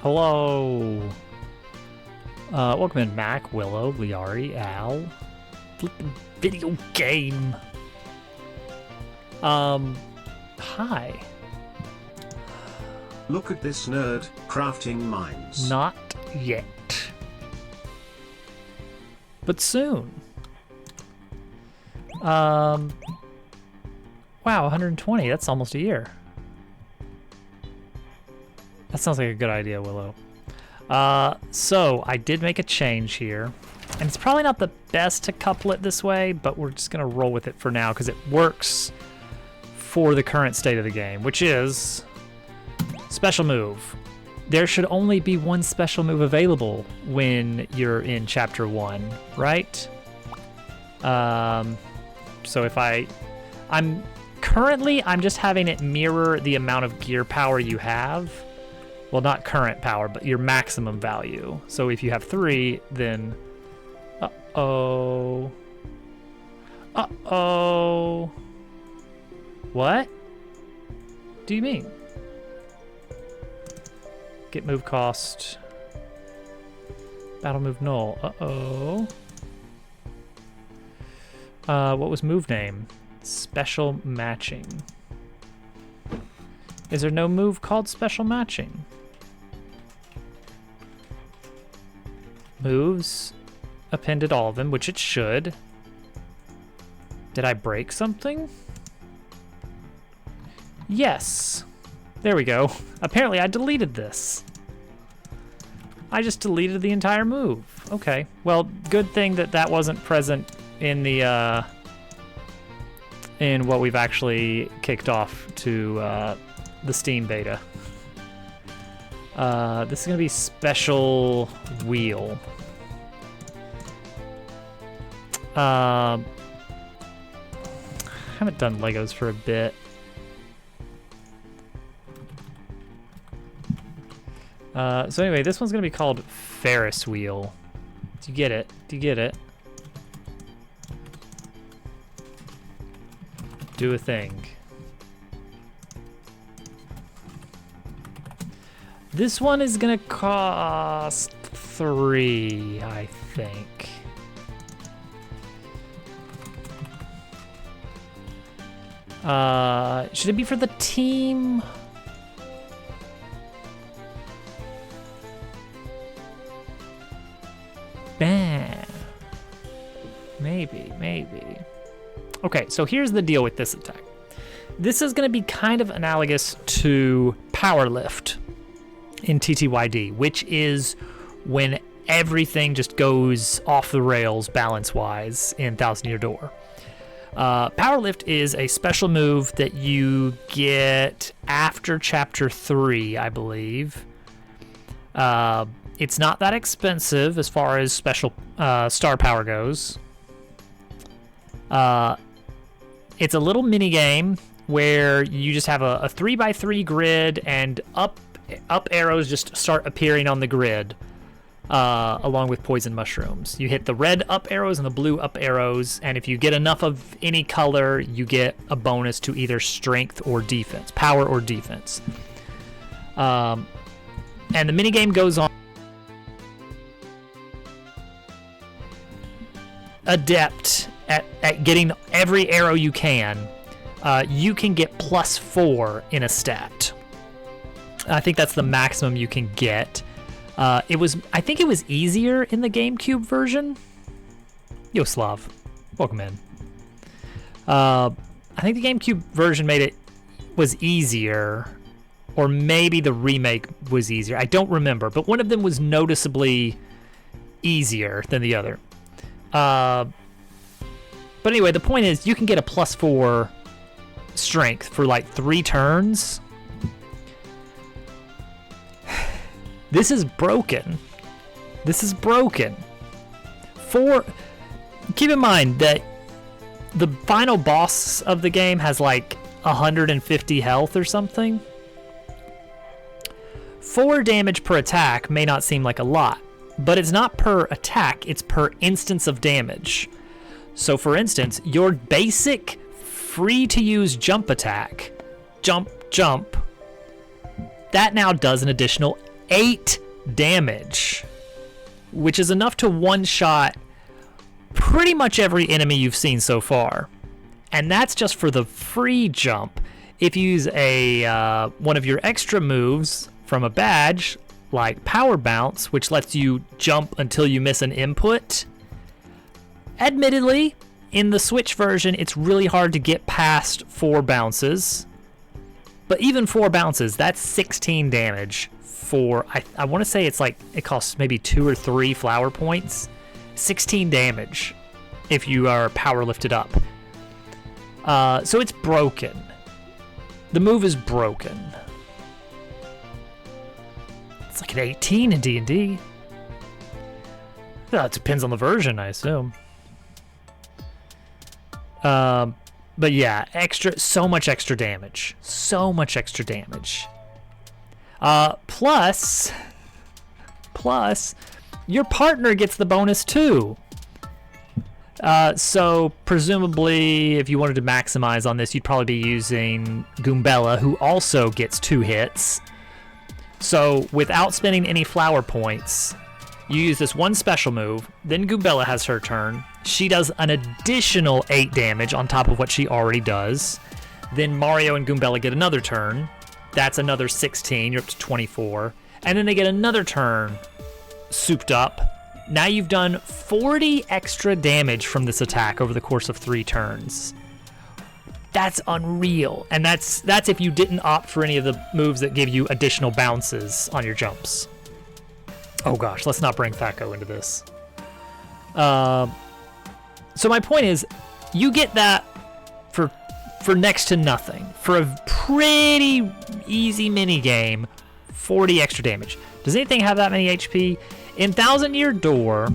Hello. Welcome in, Mac, Willow, Liari, Al. Flippin' video game. Hi. Look at this nerd, crafting mines. Not yet. But soon. Wow, 120, that's almost a year. That sounds like a good idea, Willow. So I did make a change here. And it's probably not the best to couple it this way, but we're just gonna roll with it for now because it works for the current state of the game, which is special move. There should only be one special move available when you're in chapter 1, right? So if I'm just having it mirror the amount of gear power you have. Well, not current power, but your maximum value. So if you have 3, then uh-oh. Uh-oh. What do you mean? Get move cost. Battle move null. Uh-oh. What was move name? Special matching. Is there no move called special matching? Moves appended all of them, which it should. Did I break something? Yes. There we go. Apparently I deleted this. I just deleted the entire move. Okay. Well, good thing that that wasn't present in the in what we've actually kicked off to the Steam beta. This is gonna be special wheel. I haven't done Legos for a bit. So anyway, this one's gonna be called Ferris wheel. Do you get it? Do you get it? Do a thing. This one is gonna cost 3, I think. Should it be for the team? Maybe. Okay, so here's the deal with this attack. This is gonna be kind of analogous to Power Lift in TTYD, which is when everything just goes off the rails balance-wise in Thousand Year Door. Power Lift is a special move that you get after Chapter 3, I believe. It's not that expensive as far as special star power goes. It's a little mini game where you just have a 3x3 grid, and up arrows just start appearing on the grid, along with poison mushrooms. You hit the red up arrows and the blue up arrows, and if you get enough of any color, you get a bonus to either strength or defense, power or defense. And the mini game goes on. Adept at getting every arrow you can get +4 in a stat. I think that's the maximum you can get. I think it was easier in the GameCube version. Yo, Slav, welcome in. I think the GameCube version was easier, or maybe the remake was easier. I don't remember, but one of them was noticeably easier than the other. But anyway, the point is you can get a +4 strength for like 3 turns. This is broken. Keep in mind that the final boss of the game has like 150 health or something. 4 damage per attack may not seem like a lot, but it's not per attack, it's per instance of damage. So for instance, your basic free-to-use jump attack, jump, that now does an additional 8 damage, which is enough to one-shot pretty much every enemy you've seen so far. And that's just for the free jump. If you use a one of your extra moves from a badge, like Power Bounce, which lets you jump until you miss an input, admittedly, in the Switch version, it's really hard to get past 4 bounces. But even 4 bounces, that's 16 damage for, I want to say it's like, it costs maybe 2 or 3 flower points. 16 damage if you are power lifted up. So it's broken. The move is broken. It's like an 18 in D&D. It depends on the version, I assume. But yeah, so much extra damage. So much extra damage. Plus, your partner gets the bonus too. So presumably, if you wanted to maximize on this, you'd probably be using Goombella, who also gets 2 hits. So without spending any flower points, you use this one special move, then Goombella has her turn. She does an additional 8 damage on top of what she already does. Then Mario and Goombella get another turn. That's another 16, you're up to 24. And then they get another turn, souped up. Now you've done 40 extra damage from this attack over the course of 3 turns. That's unreal. And that's if you didn't opt for any of the moves that give you additional bounces on your jumps. Oh gosh, let's not bring Thaco into this. So my point is, you get that for next to nothing. For a pretty easy mini game, 40 extra damage. Does anything have that many HP? In Thousand Year Door,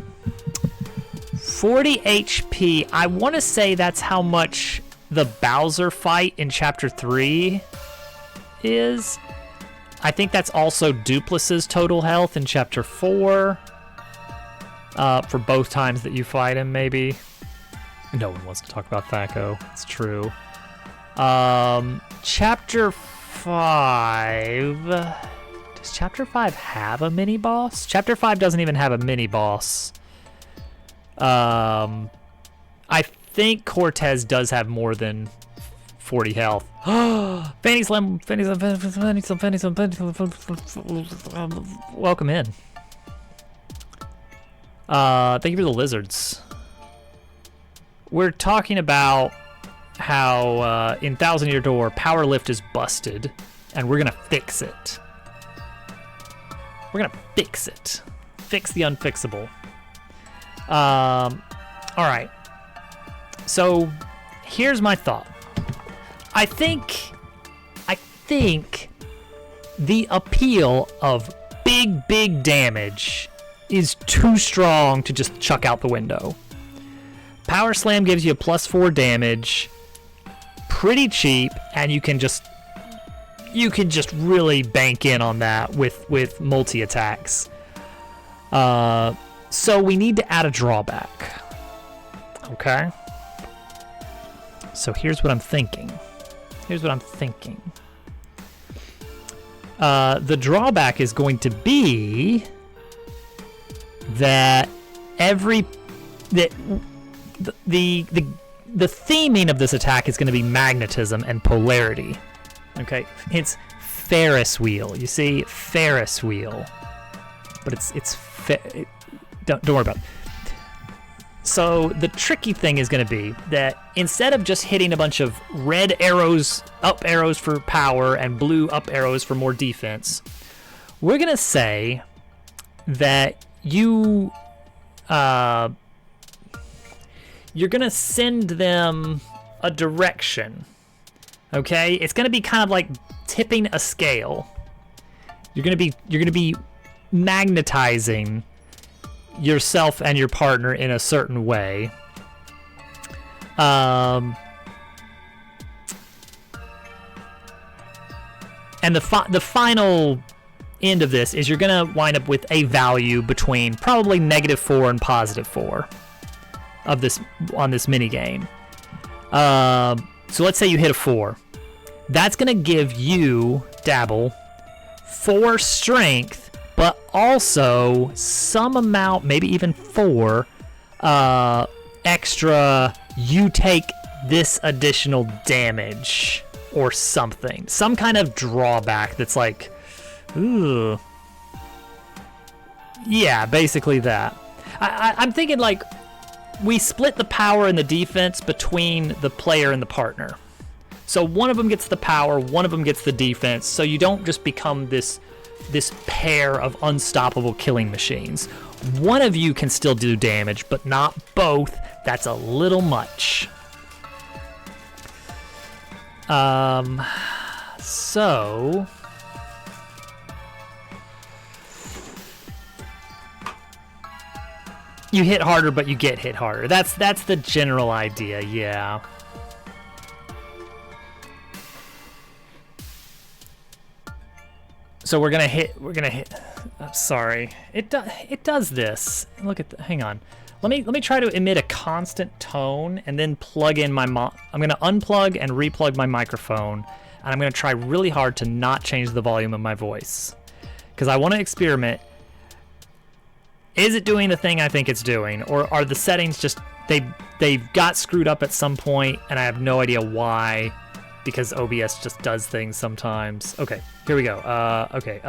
40 HP, I want to say that's how much the Bowser fight in Chapter 3 is. I think that's also Duplus's total health in Chapter 4. For both times that you fight him, maybe. No one wants to talk about Thaco. It's true. Chapter 5... Does Chapter 5 have a mini-boss? Chapter 5 doesn't even have a mini-boss. I think Cortez does have more than 40 health. Fanny Slam, welcome in. Thank you for the lizards. We're talking about how in Thousand Year Door, Power Lift is busted, and we're gonna fix it. We're gonna fix it. Fix the unfixable. All right. So here's my thought. I think the appeal of big damage is too strong to just chuck out the window. Power Slam gives you a +4 damage, pretty cheap, and you can just really bank in on that with multi attacks. So we need to add a drawback. Okay. So here's what I'm thinking. The drawback is going to be that the theming of this attack is going to be magnetism and polarity. Okay, it's Ferris wheel. You see, Ferris wheel, but don't worry about it. So the tricky thing is going to be that instead of just hitting a bunch of red arrows, up arrows for power, and blue up arrows for more defense, we're going to say that you're going to send them a direction. Okay? It's going to be kind of like tipping a scale. You're going to be magnetizing yourself and your partner in a certain way. And the final end of this is you're going to wind up with a value between probably -4 and +4 of this on this mini game. So let's say you hit a 4. That's going to give you, Dabble, 4 strength but also some amount, maybe even 4 extra, you take this additional damage or something. Some kind of drawback that's like, ooh. Yeah, basically that. I'm thinking like we split the power and the defense between the player and the partner. So one of them gets the power, one of them gets the defense, so you don't just become this pair of unstoppable killing machines. One of you can still do damage, but not both. That's a little much. So you hit harder, but you get hit harder. That's the general idea, yeah. So we're gonna hit. I'm sorry. It does this. Look at hang on. Let me try to emit a constant tone and then plug in my I'm gonna unplug and replug my microphone, and I'm gonna try really hard to not change the volume of my voice, because I want to experiment. Is it doing the thing I think it's doing, or are the settings just they got screwed up at some point and I have no idea why, because OBS just does things sometimes. Okay, here we go. Okay.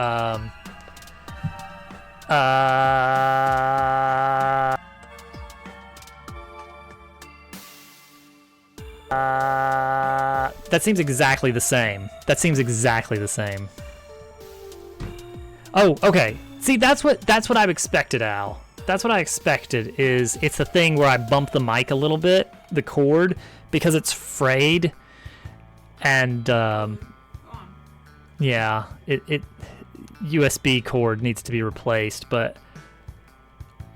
That seems exactly the same. That seems exactly the same. Oh, okay. See, that's what I've expected, Al. That's what I expected, is it's the thing where I bump the mic a little bit, the cord, because it's frayed. And, yeah, it USB cord needs to be replaced, but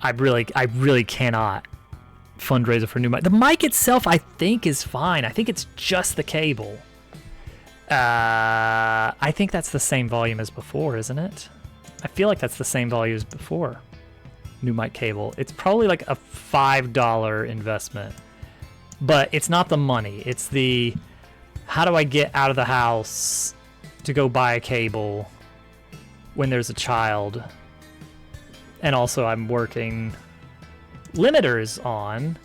I really cannot fundraiser for a new mic. The mic itself, I think, is fine. I think it's just the cable. I think that's the same volume as before, isn't it? I feel like that's the same volume as before. New mic cable. It's probably like a $5 investment, but it's not the money. It's the, how do I get out of the house to go buy a cable when there's a child? And also I'm working. Limiter's on.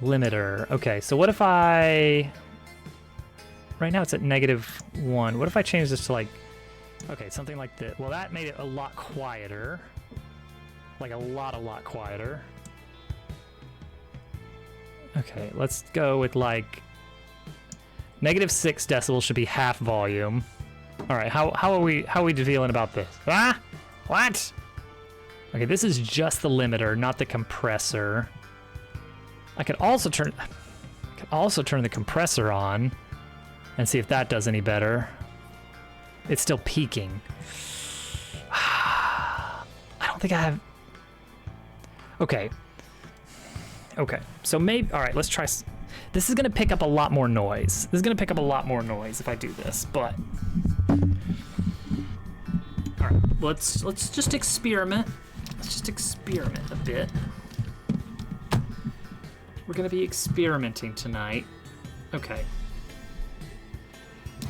Limiter. Okay, so what if I... Right now it's at -1. What if I change this to like... Okay, something like this. Well, that made it a lot quieter. Like a lot quieter. Okay, let's go with like... -6 decibels should be half volume. All right, how are we feeling about this? Ah, what? Okay, this is just the limiter, not the compressor. I could also turn the compressor on and see if that does any better. It's still peaking. I don't think I have. Okay. Okay. So maybe. All right. Let's try. This is gonna pick up a lot more noise. This is gonna pick up a lot more noise if I do this. But. All right. Let's just experiment. Let's just experiment a bit. We're gonna be experimenting tonight. Okay.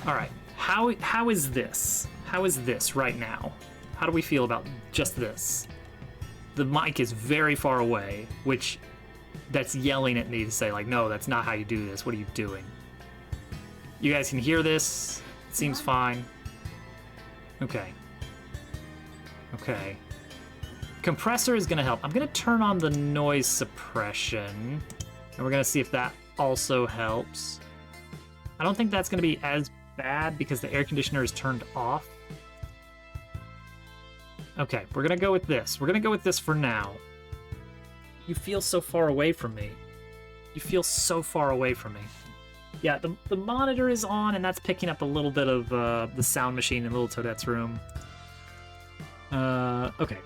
All right. How is this? How is this right now? How do we feel about just this? The mic is very far away, which that's yelling at me to say like, no, that's not how you do this. What are you doing? You guys can hear this. It seems fine. Okay. Okay. Compressor is gonna help. I'm gonna turn on the noise suppression, and we're gonna see if that also helps. I don't think that's gonna be as bad because the air conditioner is turned off. Okay, we're gonna go with this. We're gonna go with this for now. You feel so far away from me. You feel so far away from me. Yeah, the monitor is on, and that's picking up a little bit of the sound machine in Little Toadette's room. Okay.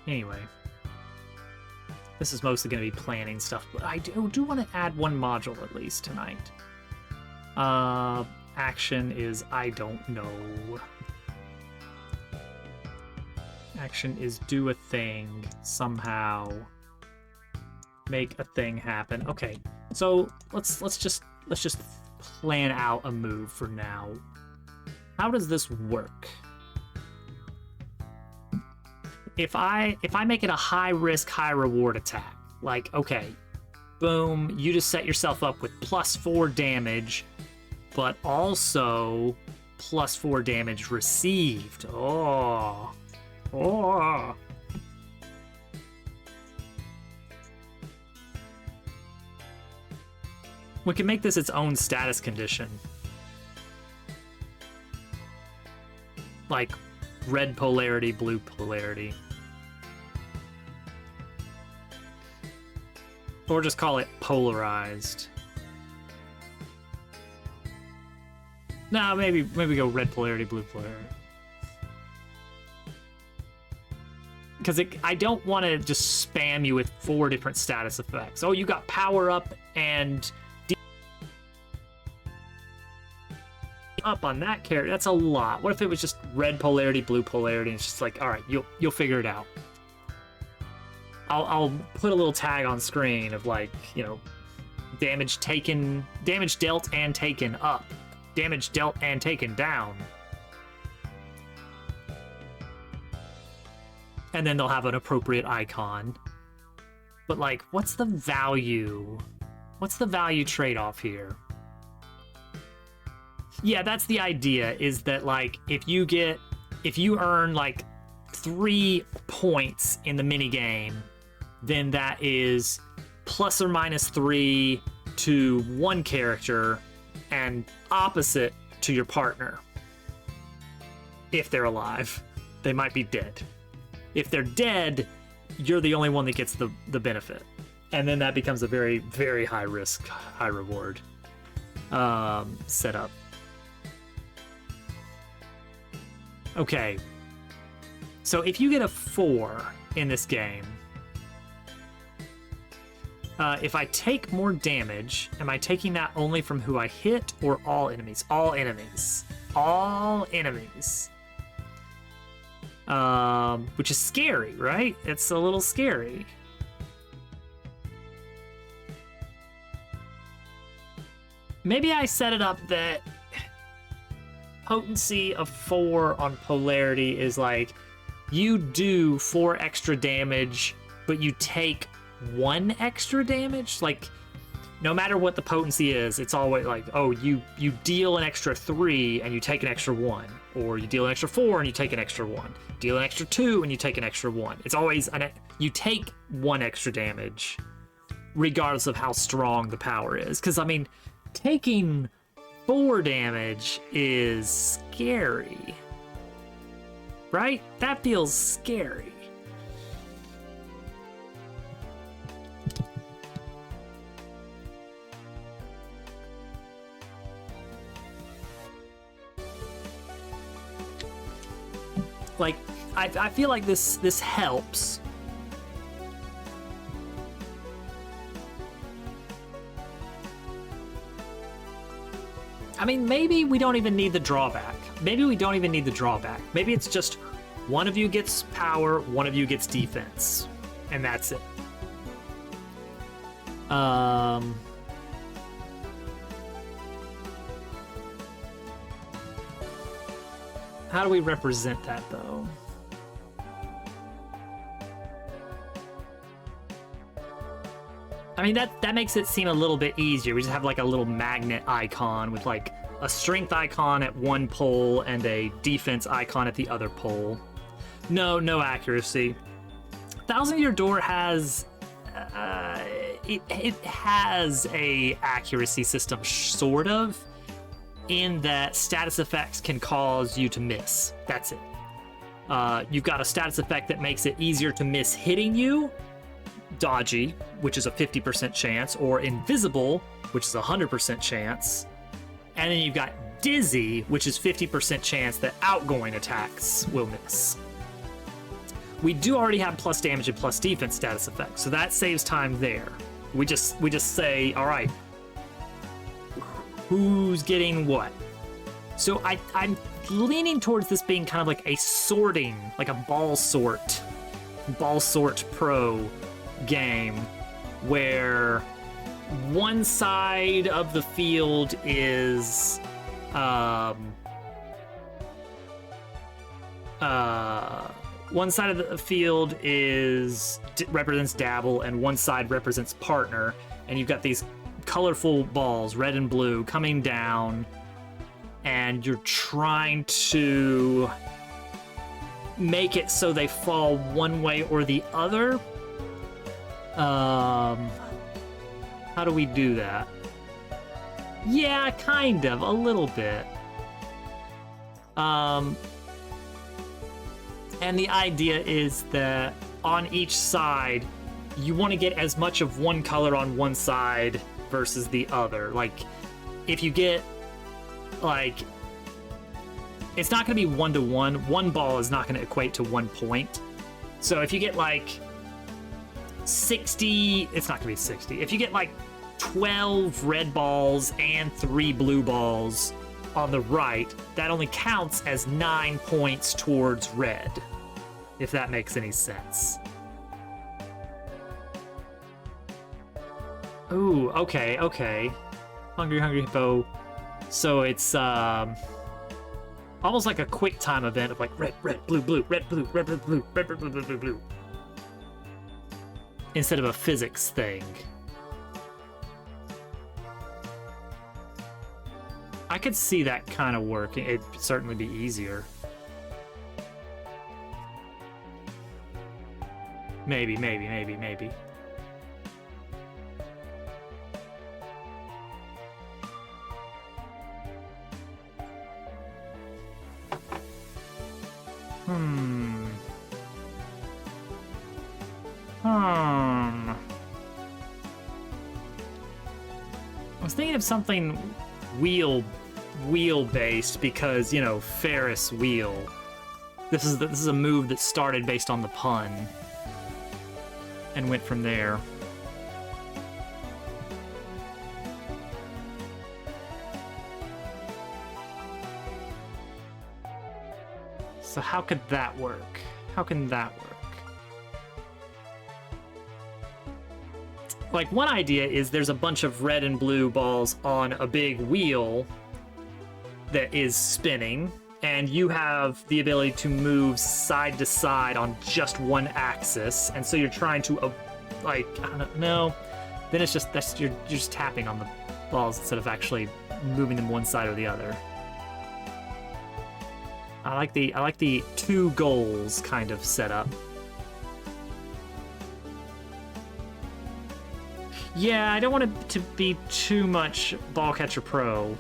Anyway. This is mostly going to be planning stuff, but I do want to add one module at least tonight. Action is I don't know. Action is do a thing somehow. Make a thing happen. Okay. So let's just plan out a move for now. How does this work? if I make it a high risk, high reward attack, like, okay, boom, you just set yourself up with +4 damage, but also +4 damage received. Oh. We can make this its own status condition. Like red polarity, blue polarity. Or just call it polarized. Nah, maybe go red polarity, blue polarity. Because I don't want to just spam you with 4 different status effects. Oh, you got power up and up on that character. That's a lot. What if it was just red polarity, blue polarity? And it's just like, all right, you'll figure it out. I'll put a little tag on screen of like, you know, damage dealt and taken up, damage dealt and taken down. And then they'll have an appropriate icon. But like, what's the value? What's the value trade-off here? Yeah, that's the idea, is that like, if you earn like 3 points in the minigame, then that is ±3 to one character and opposite to your partner. If they're alive. They might be dead. If they're dead, you're the only one that gets the benefit. And then that becomes a very, very high risk, high reward setup. Okay. So if you get a 4 in this game, if I take more damage, am I taking that only from who I hit or all enemies? All enemies. All enemies. Which is scary, right? It's a little scary. Maybe I set it up that potency of 4 on polarity is like, you do 4 extra damage, but you take 1 extra damage. Like, no matter what the potency is, it's always like, oh, you deal an extra 3 and you take an extra 1, or you deal an extra 4 and you take an extra 1, deal an extra 2 and you take an extra 1. It's always you take 1 extra damage regardless of how strong the power is. Because I mean, taking 4 damage is scary, right? That feels scary. Like, I feel like this helps. I mean, maybe we don't even need the drawback. Maybe we don't even need the drawback. Maybe it's just one of you gets power, one of you gets defense, and that's it. How do we represent that, though? I mean, that makes it seem a little bit easier. We just have like a little magnet icon with like a strength icon at one pole and a defense icon at the other pole. No accuracy. Thousand Year Door has it has a accuracy system, sort of, in that status effects can cause you to miss. That's it. You've got a status effect that makes it easier to miss hitting you, dodgy, which is a 50% chance, or invisible, which is a 100% chance. And then you've got dizzy, which is 50% chance that outgoing attacks will miss. We do already have plus damage and plus defense status effects, so that saves time there. We just say, all right, who's getting what? So I'm leaning towards this being kind of like a sorting, like a ball sort pro game, where one side of the field is one side of the field represents Dabble, and one side represents Partner, and you've got these colorful balls, red and blue, coming down, and you're trying to make it so they fall one way or the other. How do we do that? Yeah, kind of, a little bit. And the idea is that on each side, you want to get as much of one color on one side versus the other. Like, if you get, like, it's not going to be 1-to-1. One ball is not going to equate to 1 point. So if you get, like, 60, it's not going to be 60. If you get, like, 12 red balls and 3 blue balls on the right, that only counts as 9 points towards red, if that makes any sense. Ooh, okay, okay. Hungry Hippo. So it's almost like a quick time event of like red, blue, red, blue, red, blue, red, blue. Instead of a physics thing. I could see that kind of working. It'd certainly be easier. Maybe. I was thinking of something wheel-based because, you know, Ferris wheel. This is a move that started based on the pun and went from there. So how could that work? How can that work? Like, one idea is there's a bunch of red and blue balls on a big wheel that is spinning, and you have the ability to move side to side on just one axis, and so you're trying to, like, I don't know. Then it's just you're just tapping on the balls instead of actually moving them one side or the other. I like the 2 goals kind of setup. Yeah, I don't want it to be too much Ball Catcher Pro.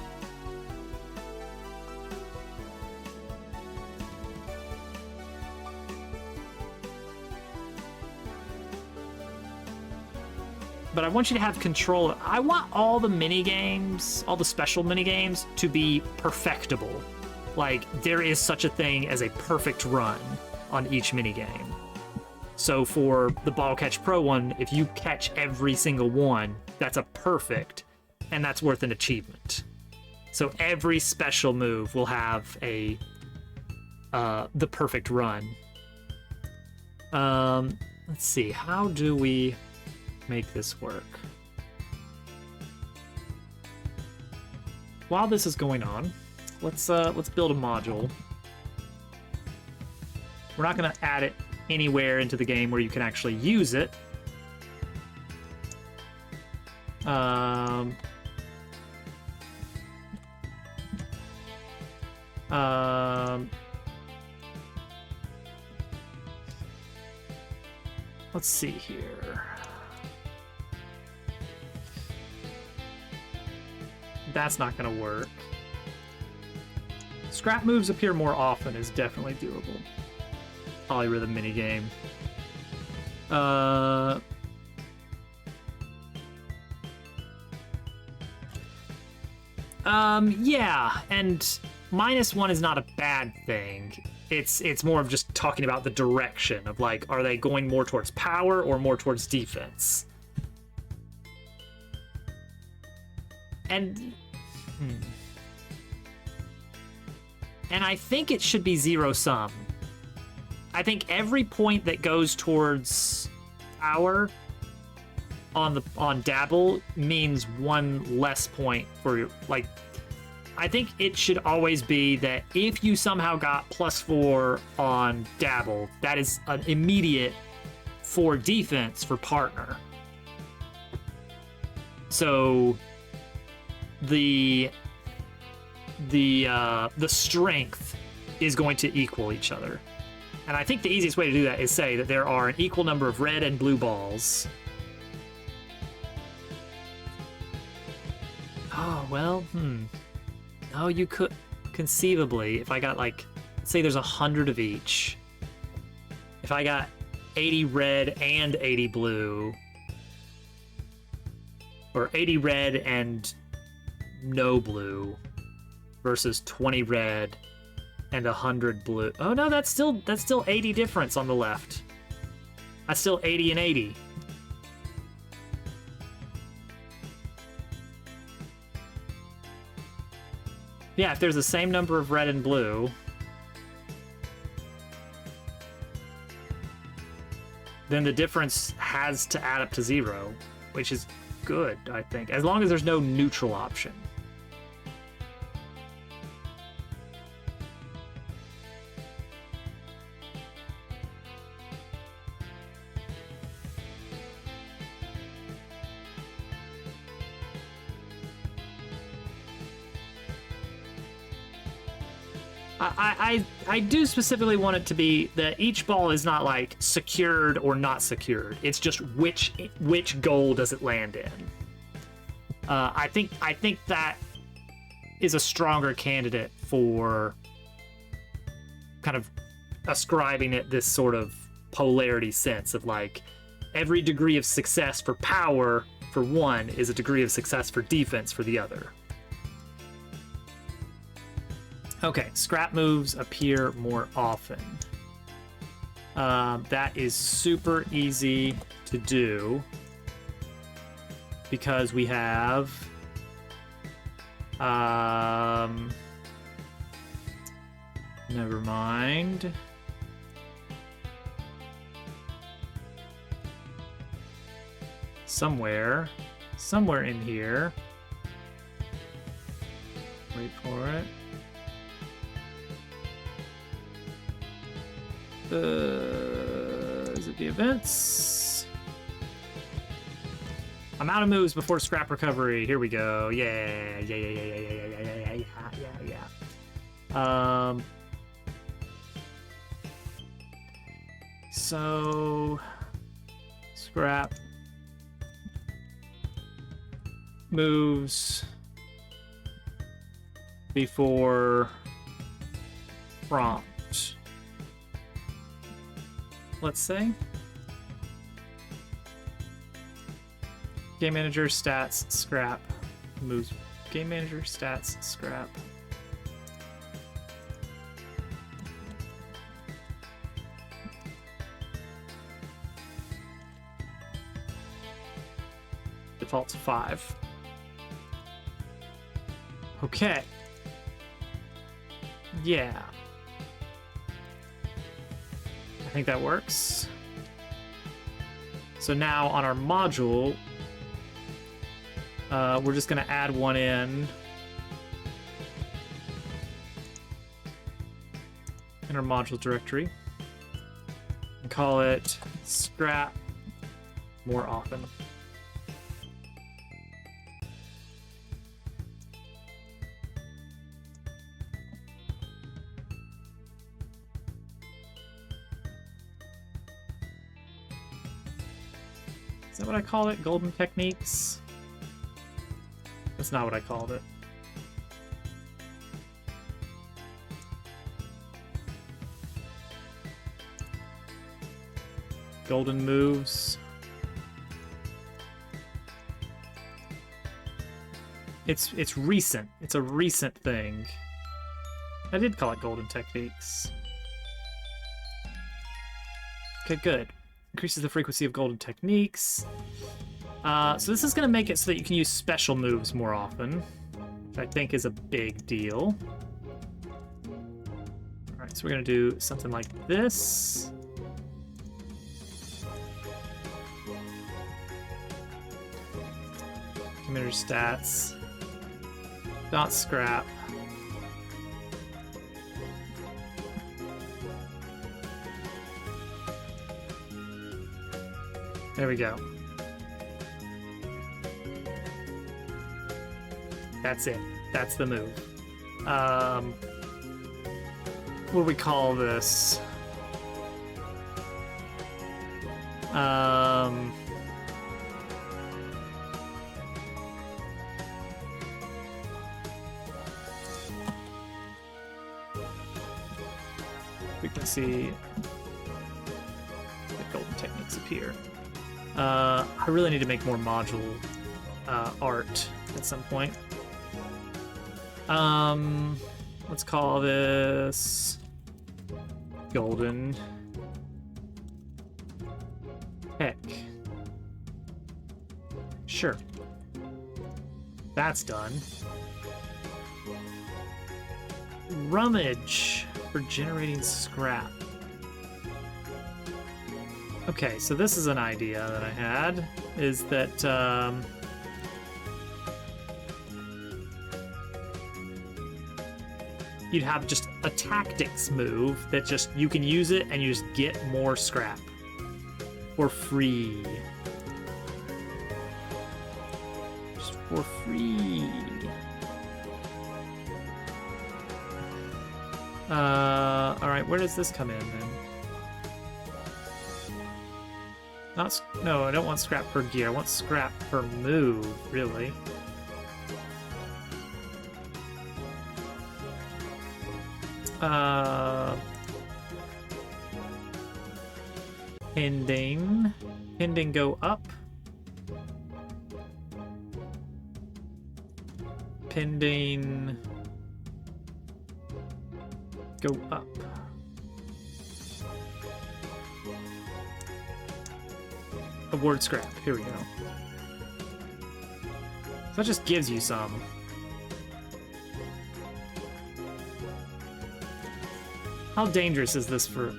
But I want you to have control. I want all the mini games, all the special mini games, to be perfectable. Like, there is such a thing as a perfect run on each mini game. So for the Ball Catch Pro one, if you catch every single one, that's a perfect, and that's worth an achievement. So every special move will have the perfect run. Let's see, how do we make this work? While this is going on, let's build a module. We're not gonna add it anywhere into the game where you can actually use it. Let's see here. That's not gonna work. Scrap moves appear more often is definitely doable. Polyrhythm minigame. Yeah, and -1 is not a bad thing. It's more of just talking about the direction of, like, are they going more towards power or more towards defense? And and I think it should be zero sum. I think every point that goes towards power on Dabble means 1 less point for, like, I think it should always be that if you somehow got +4 on Dabble, that is an immediate 4 defense for partner. So the strength is going to equal each other. And I think the easiest way to do that is say that there are an equal number of red and blue balls. Oh, well, Oh, you could conceivably, if I got like, say there's 100 of each. If I got 80 red and 80 blue, or 80 red and no blue versus 20 red and 100 blue. Oh no, that's still 80 difference on the left. That's still 80 and 80. Yeah, if there's the same number of red and blue, then the difference has to add up to 0, which is good, I think, as long as there's no neutral option. I do specifically want it to be that each ball is not like secured or not secured. It's just which goal does it land in. I think that is a stronger candidate for kind of ascribing it this sort of polarity sense of like every degree of success for power for one is a degree of success for defense for the other. Okay, scrap moves appear more often. That is super easy to do because we have never mind. Somewhere in here. Wait for it. Is it the events? I'm out of moves before scrap recovery. Here we go. Yeah. So scrap moves before prompt. Let's say. Game manager, stats, scrap, moves. Game manager, stats, scrap. Default's 5. Okay. Yeah. I think that works. So now on our module, we're just going to add one in our module directory and call it scrap more often. Is that what I call it? Golden techniques? That's not what I called it. Golden moves. It's recent. It's a recent thing. I did call it golden techniques. Okay, good. Increases the frequency of golden techniques. So this is going to make it so that you can use special moves more often, which I think is a big deal. All right, so we're going to do something like this. Commander stats. Dot scrap. There we go. That's it. That's the move. What do we call this? We can see the golden techniques appear. I really need to make more module art at some point. Let's call this golden heck. Sure. That's done. Rummage for generating scrap. Okay, so this is an idea that I had, is that you'd have just a tactics move that just, you can use it and you just get more scrap for free. Just for free. Alright, where does this come in then? No, I don't want scrap per gear. I want scrap per move, really. Pending. Pending go up. Pending go up. Award scrap. Here we go. So that just gives you some. How dangerous is this for...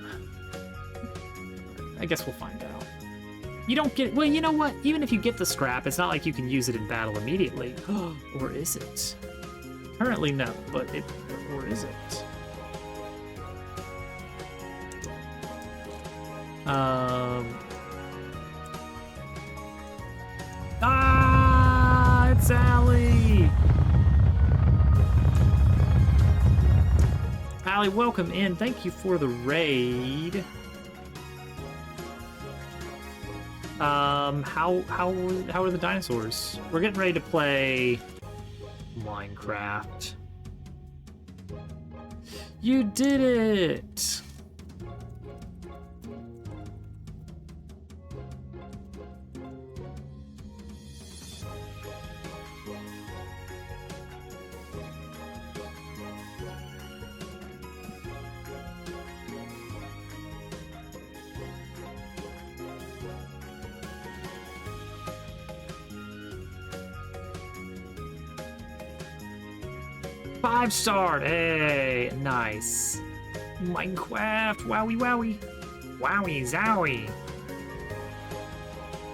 I guess we'll find out. You don't get... Well, you know what? Even if you get the scrap, it's not like you can use it in battle immediately. Or is it? Currently, no. But it... Or is it? Ah! It's Allie! Allie, welcome in. Thank you for the raid. How are the dinosaurs? We're getting ready to play Minecraft. You did it! Five-star, hey, nice. Minecraft, wowie wowie. Wowie zowie.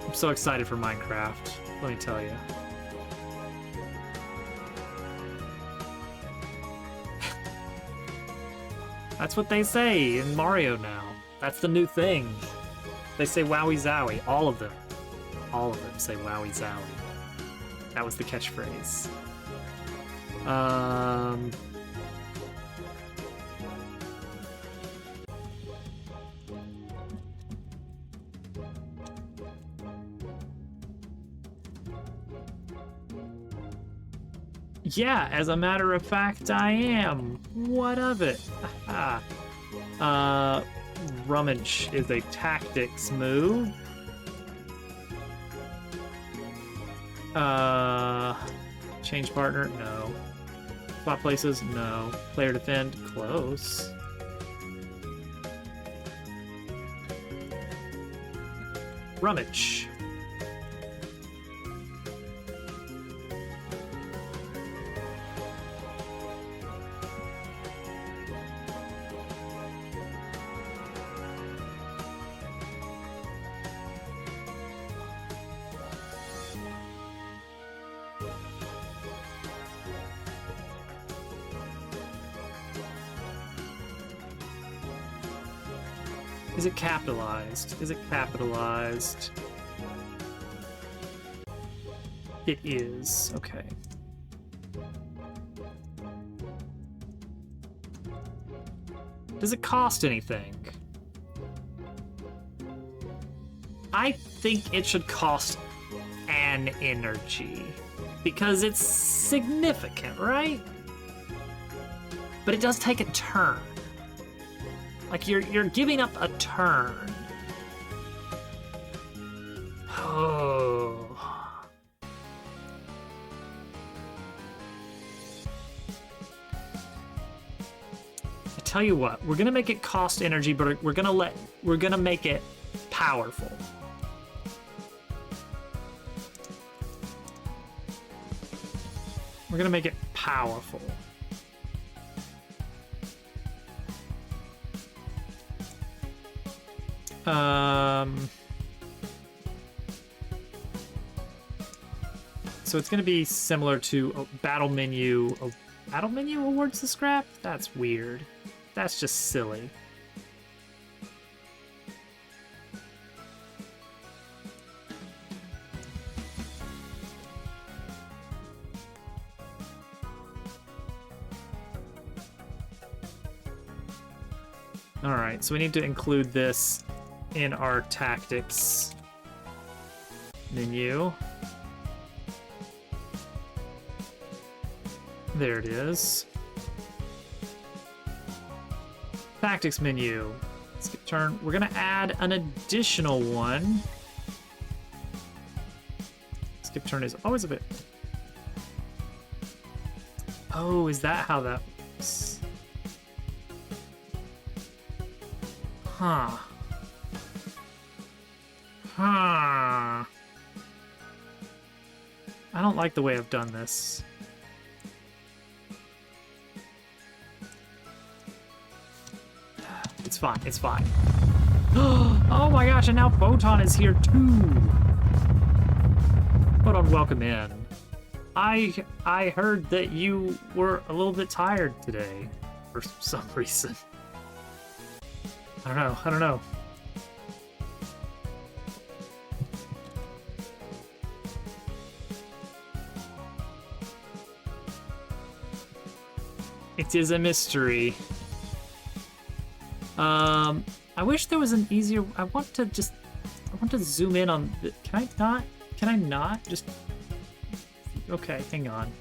I'm so excited for Minecraft, let me tell you. That's what they say in Mario now. That's the new thing. They say wowie zowie, all of them. All of them say wowie zowie. That was the catchphrase. Yeah, as a matter of fact, I am. What of it? Rummage is a tactics move. Change partner? No. Swap places? No. Player defend? Close. Rummage. Is it capitalized? Is it capitalized? It is. Okay. Does it cost anything? I think it should cost an energy because it's significant, right? But it does take a turn. Like you're giving up a turn. Oh. I tell you what, we're gonna make it cost energy, but we're gonna make it powerful. We're gonna make it powerful. So it's gonna be similar to a battle menu. A battle menu awards the scrap? That's weird. That's just silly. All right, so we need to include this in our tactics menu. There it is. Tactics menu. Skip turn. We're gonna add an additional one. Skip turn is always a bit. Oh, is that how that works? Huh. Huh. I don't like the way I've done this. It's fine, it's fine. Oh my gosh, and now Photon is here too. Photon, welcome in. I heard that you were a little bit tired today for some reason. I don't know. It is a mystery. I wish there was an easier. I want to zoom in on. Can I not? Just. Okay, hang on.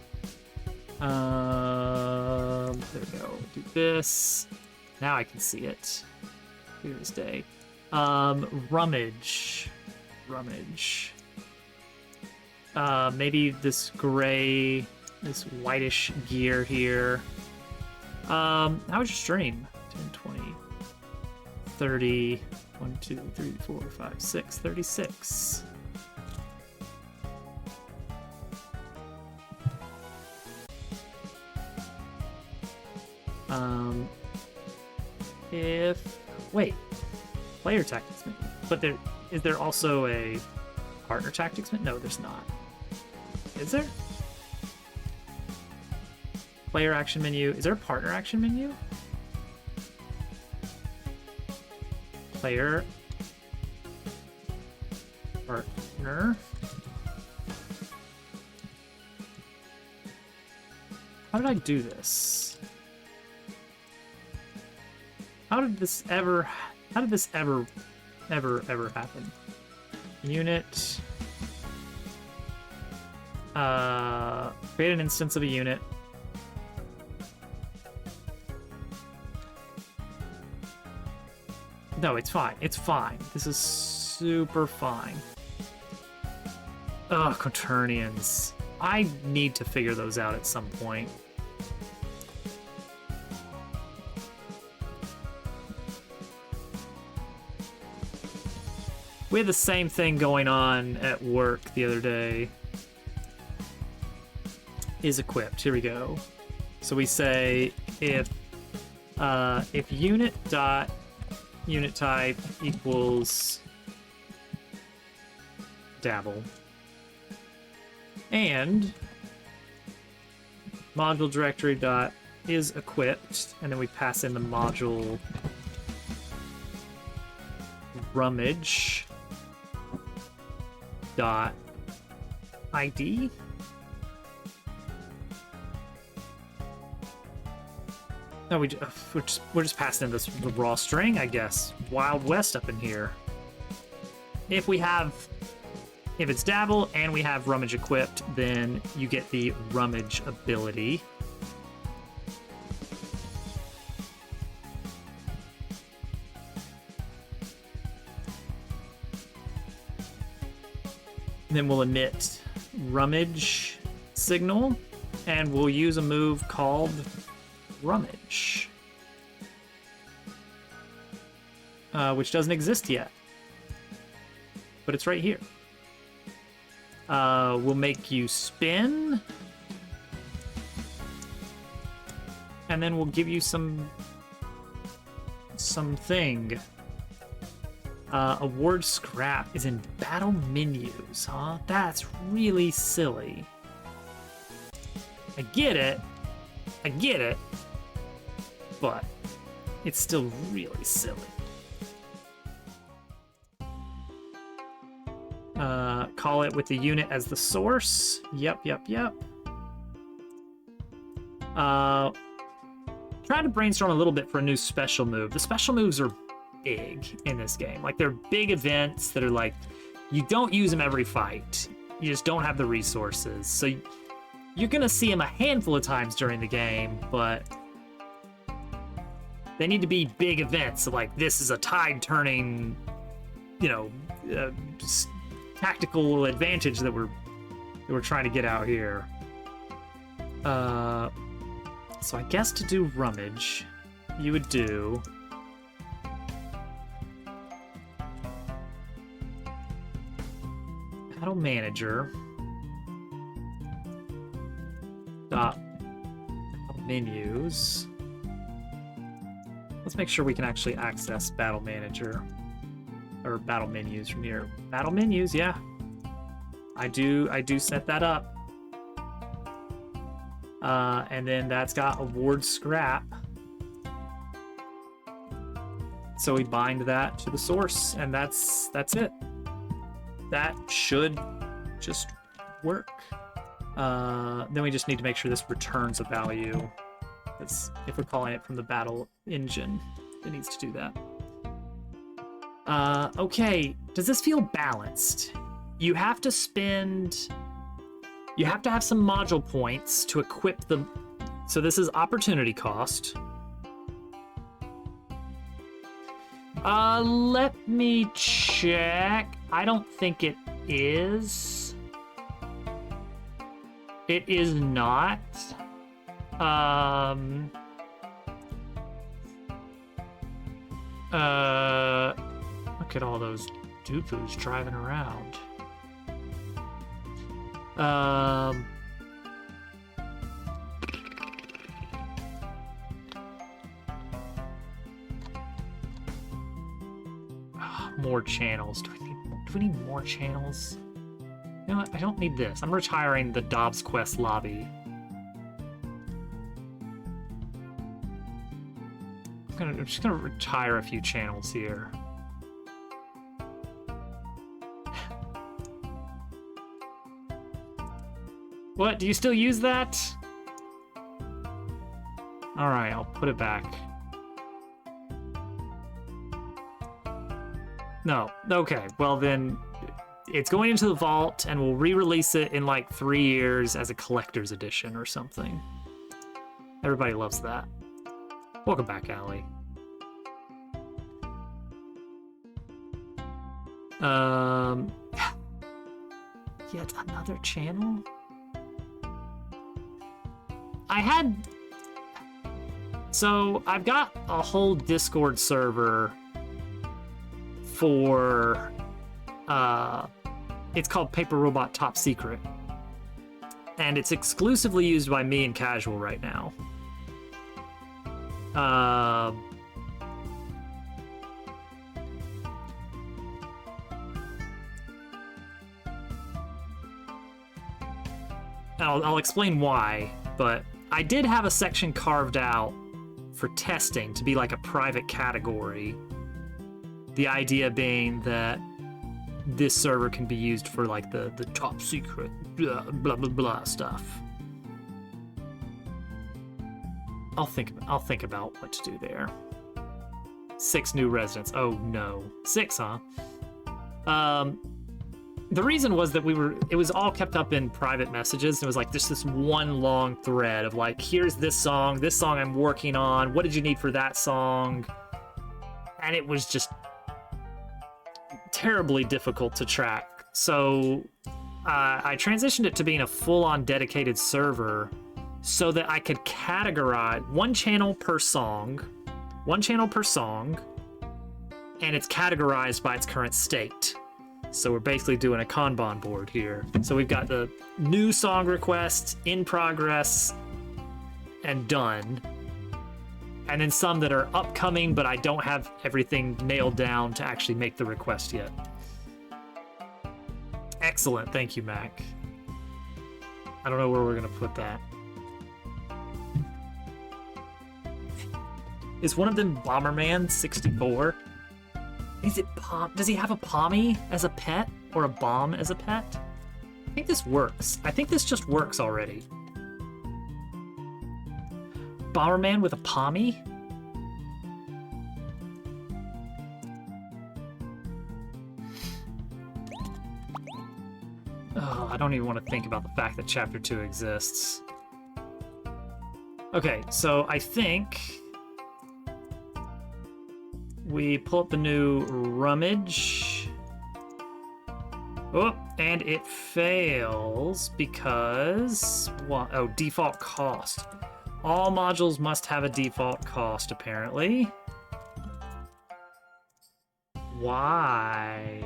There we go. Do this. Now I can see it. Clear as day. Rummage. Maybe this gray, this whitish gear here. How was your stream? 10, 20, 30, 1, 2, 3, 4, 5, 6, 36. Wait, player tactics menu. But is there also a partner tactics menu? No, there's not. Is there? Player action menu. Is there a partner action menu? Player. Partner. How did I do this? How did this ever happen? Unit. Create an instance of a unit. No, it's fine. It's fine. This is super fine. Ugh, Quaternions. I need to figure those out at some point. We had the same thing going on at work the other day. Is equipped. Here we go. So we say if unit type equals dabble and module directory dot is equipped, and then we pass in the module rummage dot ID? No, we're just passing in the raw string, I guess. Wild West up in here. If it's Dabble and we have Rummage equipped, then you get the Rummage ability. Then we'll emit Rummage signal, and we'll use a move called Rummage, which doesn't exist yet, but it's right here. We'll make you spin, and then we'll give you something. Award scrap is in battle menus, huh? That's really silly. I get it, but it's still really silly. Call it with the unit as the source. Yep. Try to brainstorm a little bit for a new special move. The special moves are big in this game. Like, they're big events that are like, you don't use them every fight. You just don't have the resources. So you're gonna see them a handful of times during the game, but they need to be big events. So, like, this is a tide-turning, tactical advantage that we're trying to get out here. So I guess to do Rummage, you would do Battle Manager dot menus. Let's make sure we can actually access Battle Manager or Battle Menus from here. Battle Menus, yeah. I do set that up. And then that's got Award Scrap. So we bind that to the source, and that's it. That should just work. Then we just need to make sure this returns a value. Because if we're calling it from the battle engine, it needs to do that. Okay, does this feel balanced? You have to have some module points to equip them. So this is opportunity cost. Let me check. I don't think it is. It is not. Look at all those Dupus driving around. More channels. Do we need more channels? You know what? I don't need this. I'm retiring the Dobbs Quest lobby. I'm just gonna retire a few channels here. What? Do you still use that? All right, I'll put it back. No. Okay. Well, then it's going into the vault, and we'll re-release it in like 3 years as a collector's edition or something. Everybody loves that. Welcome back, Allie. Yet another channel? So I've got a whole Discord server for, it's called Paper Robot Top Secret. And it's exclusively used by me and Casual right now. I'll explain why, but I did have a section carved out for testing to be like a private category. The idea being that this server can be used for like the top secret blah blah blah, blah stuff. I'll think about what to do there. 6 new residents. Oh no, 6, huh? The reason was that it was all kept up in private messages. It was like just this one long thread of like, here's this song I'm working on. What did you need for that song? And it was just terribly difficult to track. So I transitioned it to being a full-on dedicated server so that I could categorize one channel per song, and it's categorized by its current state. So we're basically doing a Kanban board here. So we've got the new song requests, in progress, and done. And then some that are upcoming, but I don't have everything nailed down to actually make the request yet. Excellent, thank you, Mac. I don't know where we're gonna put that. Is one of them Bomberman 64? Is it does he have a Pommy as a pet? Or a bomb as a pet? I think this works. I think this just works already. Bomberman with a Pommy? Oh, I don't even want to think about the fact that Chapter 2 exists. Okay, so I think we pull up the new rummage. Oh, and it fails because what? Oh, default cost. All modules must have a default cost, apparently. Why?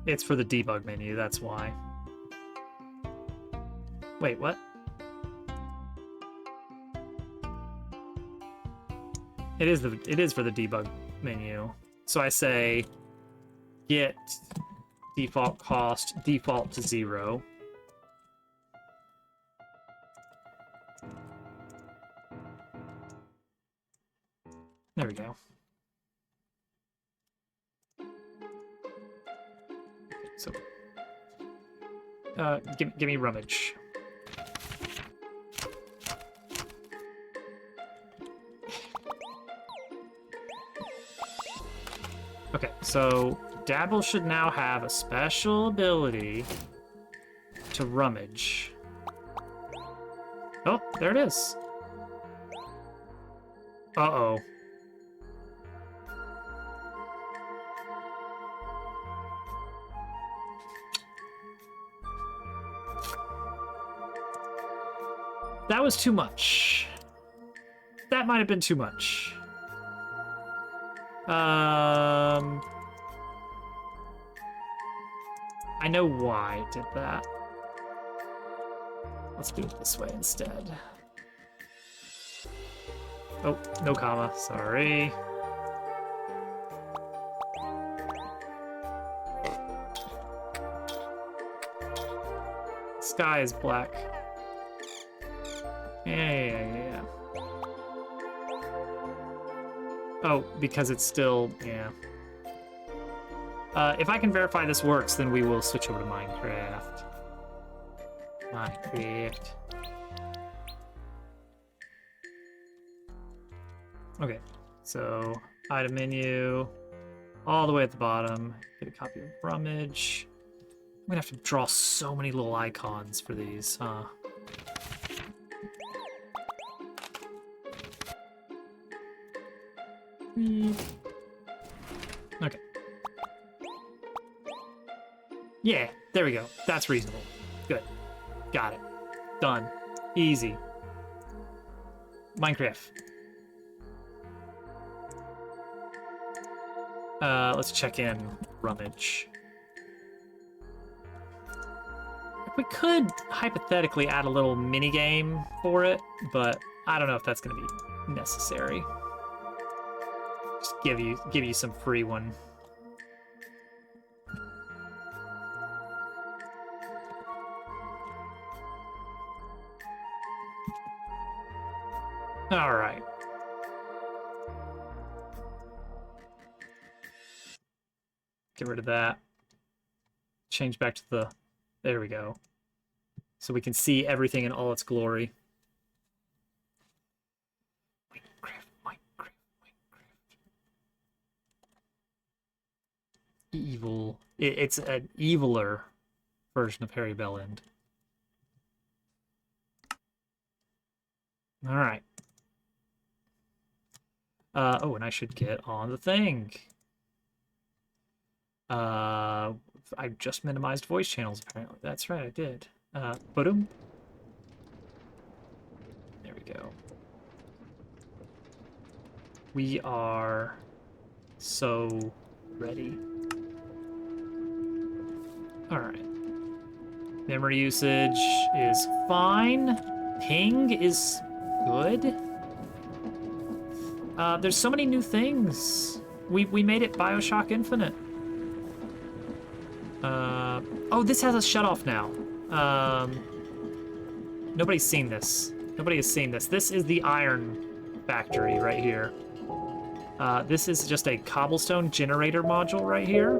It's for the debug menu, that's why. Wait, what? It is for the debug menu. So I say get default cost default to 0. There we go. So give me rummage. Okay, so Dabble should now have a special ability to rummage. Oh, there it is. Uh-oh. That was too much. That might have been too much. I know why it did that. Let's do it this way instead. Oh, no comma, sorry. Sky is black. Yeah. Oh, because it's still, yeah. If I can verify this works, then we will switch over to Minecraft. Okay, so item menu, all the way at the bottom. Get a copy of Rummage. I'm gonna have to draw so many little icons for these, huh? Okay. Yeah, there we go. That's reasonable. Good. Got it. Done. Easy. Minecraft. Let's check in Rummage. We could hypothetically add a little mini game for it, but I don't know if that's going to be necessary. Just give you some free one. All right. Get rid of that. Change back to the... There we go. So we can see everything in all its glory. Minecraft. Evil. It's an eviler version of Harry Bellend. All right. Oh, and I should get on the thing. I just minimized voice channels, apparently. That's right, I did. Boom. There we go. We are so ready. All right. Memory usage is fine. Ping is good. There's so many new things. We made it BioShock Infinite. Oh, this has a shutoff now. Nobody's seen this. Nobody has seen this. This is the iron factory right here. This is just a cobblestone generator module right here.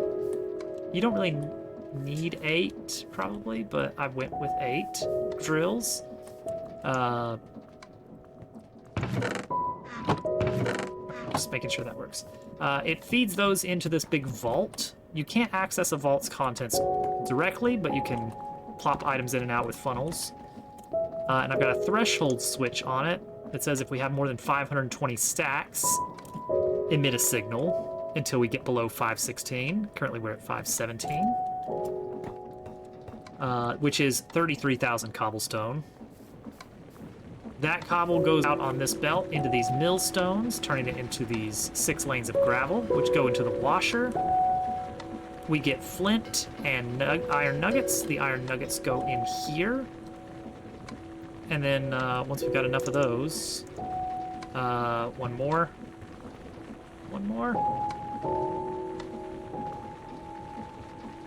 You don't really need 8, probably, but I went with 8 drills. Just making sure that works. It feeds those into this big vault. You can't access a vault's contents directly, but you can plop items in and out with funnels. And I've got a threshold switch on it that says if we have more than 520 stacks, emit a signal until we get below 516. Currently we're at 517, which is 33,000 cobblestone. That cobble goes out on this belt into these millstones, turning it into these 6 lanes of gravel, which go into the washer. We get flint and iron nuggets. The iron nuggets go in here. And then once we've got enough of those, one more.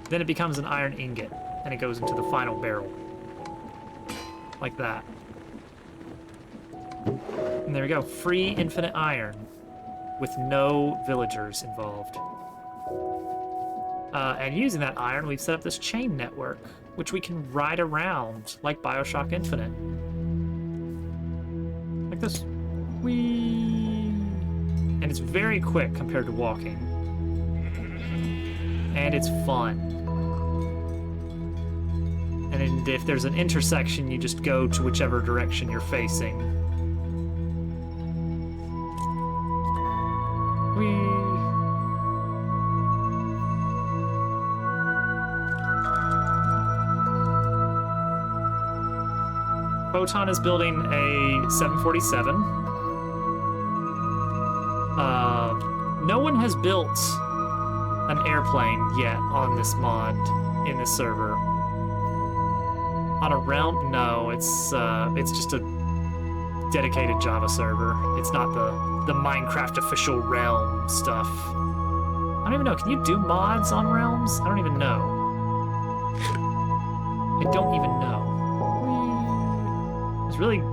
Then it becomes an iron ingot, and it goes into the final barrel. Like that. And there we go, free infinite iron with no villagers involved. And using that iron, we've set up this chain network, which we can ride around like BioShock Infinite. Like this. Whee! And it's very quick compared to walking. And it's fun. And if there's an intersection, you just go to whichever direction you're facing. Whee! Photon is building a 747. No one has built an airplane yet on this mod in this server. On a realm? No, it's just a dedicated Java server. It's not the Minecraft official realm stuff. I don't even know. Can you do mods on realms? I don't even know. I don't even know.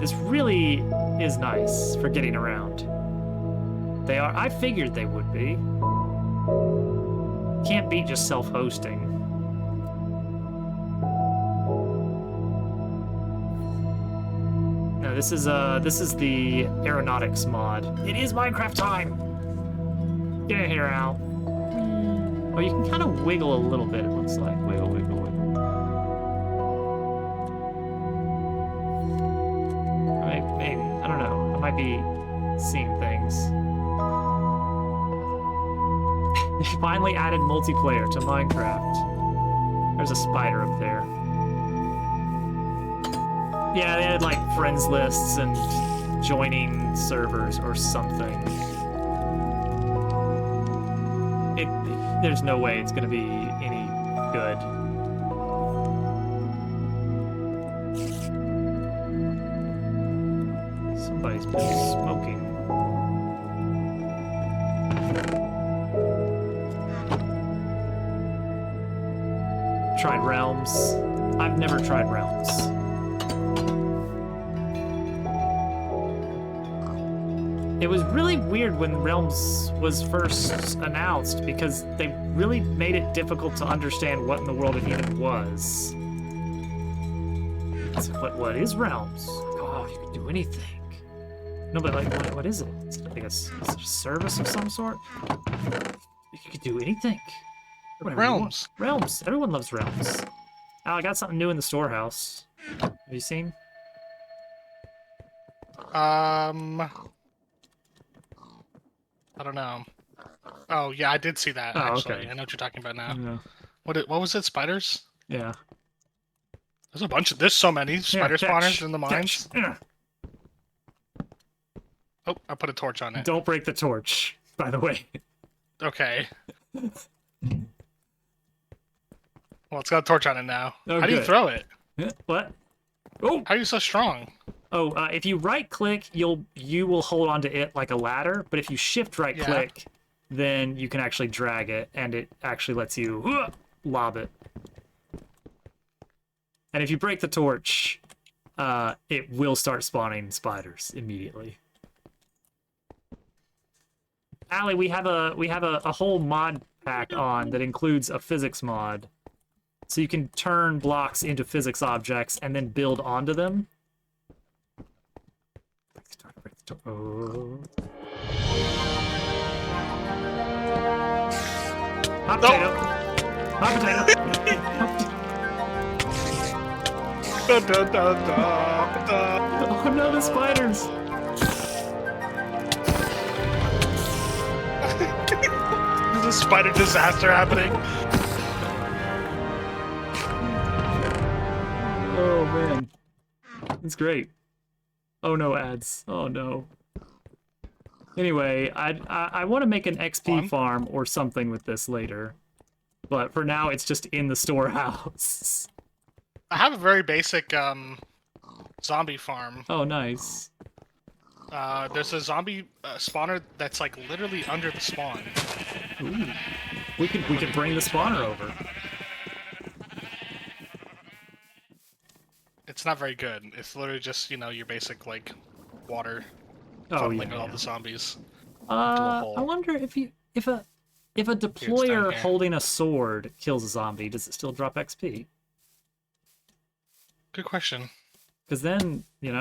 This really is nice for getting around. They are. I figured they would be. Can't beat just self-hosting. No, this is the aeronautics mod. It is Minecraft time. Get in here, Al. Oh, you can kind of wiggle a little bit. It looks like wiggle, wiggle, wiggle. Maybe. I don't know. I might be seeing things. They finally added multiplayer to Minecraft. There's a spider up there. Yeah, they had like friends lists and joining servers or something. There's no way it's gonna be any good. Somebody's been smoking. Tried Realms. I've never tried Realms. It was really weird when Realms was first announced because they really made it difficult to understand what in the world it even was. So what is Realms? Oh, you can do anything. No, but like, what is it? Is it like is it a service of some sort? You could do anything. Whatever you want. Realms. Realms. Everyone loves Realms. Oh, I got something new in the storehouse. Have you seen? I don't know. Oh yeah, I did see that. Oh, Actually, okay. I know what you're talking about now. Yeah. What was it? Spiders? Yeah. There's a bunch of. There's so many spider spawners in the mines. Oh, I put a torch on it. Don't break the torch, by the way. Okay. Well, it's got a torch on it now. Oh, How do you good. throw it? What? Oh, How are you so strong? oh! If you right click, you will hold onto it like a ladder. But if you shift right click, then you can actually drag it, and it actually lets you lob it. And if you break the torch, it will start spawning spiders immediately. Allie, we have a whole mod pack on that includes a physics mod. So you can turn blocks into physics objects and then build onto them. Oh. Hot potato. Hot potato. Da, da, da, da, da. Oh no, the spiders. There's a spider disaster happening. Oh man, it's great. Oh no, ads. Oh no. Anyway, I want to make an XP farm or something with this later, but for now it's just in the storehouse. I have a very basic zombie farm. Oh nice. There's a zombie spawner that's like literally under the spawn. Ooh. We could bring the spawner over. It's not very good. It's literally just, your basic like water Oh funneling yeah. all the zombies. I hole. wonder if a deployer holding a sword kills a zombie, does it still drop XP? Good question. Because then, if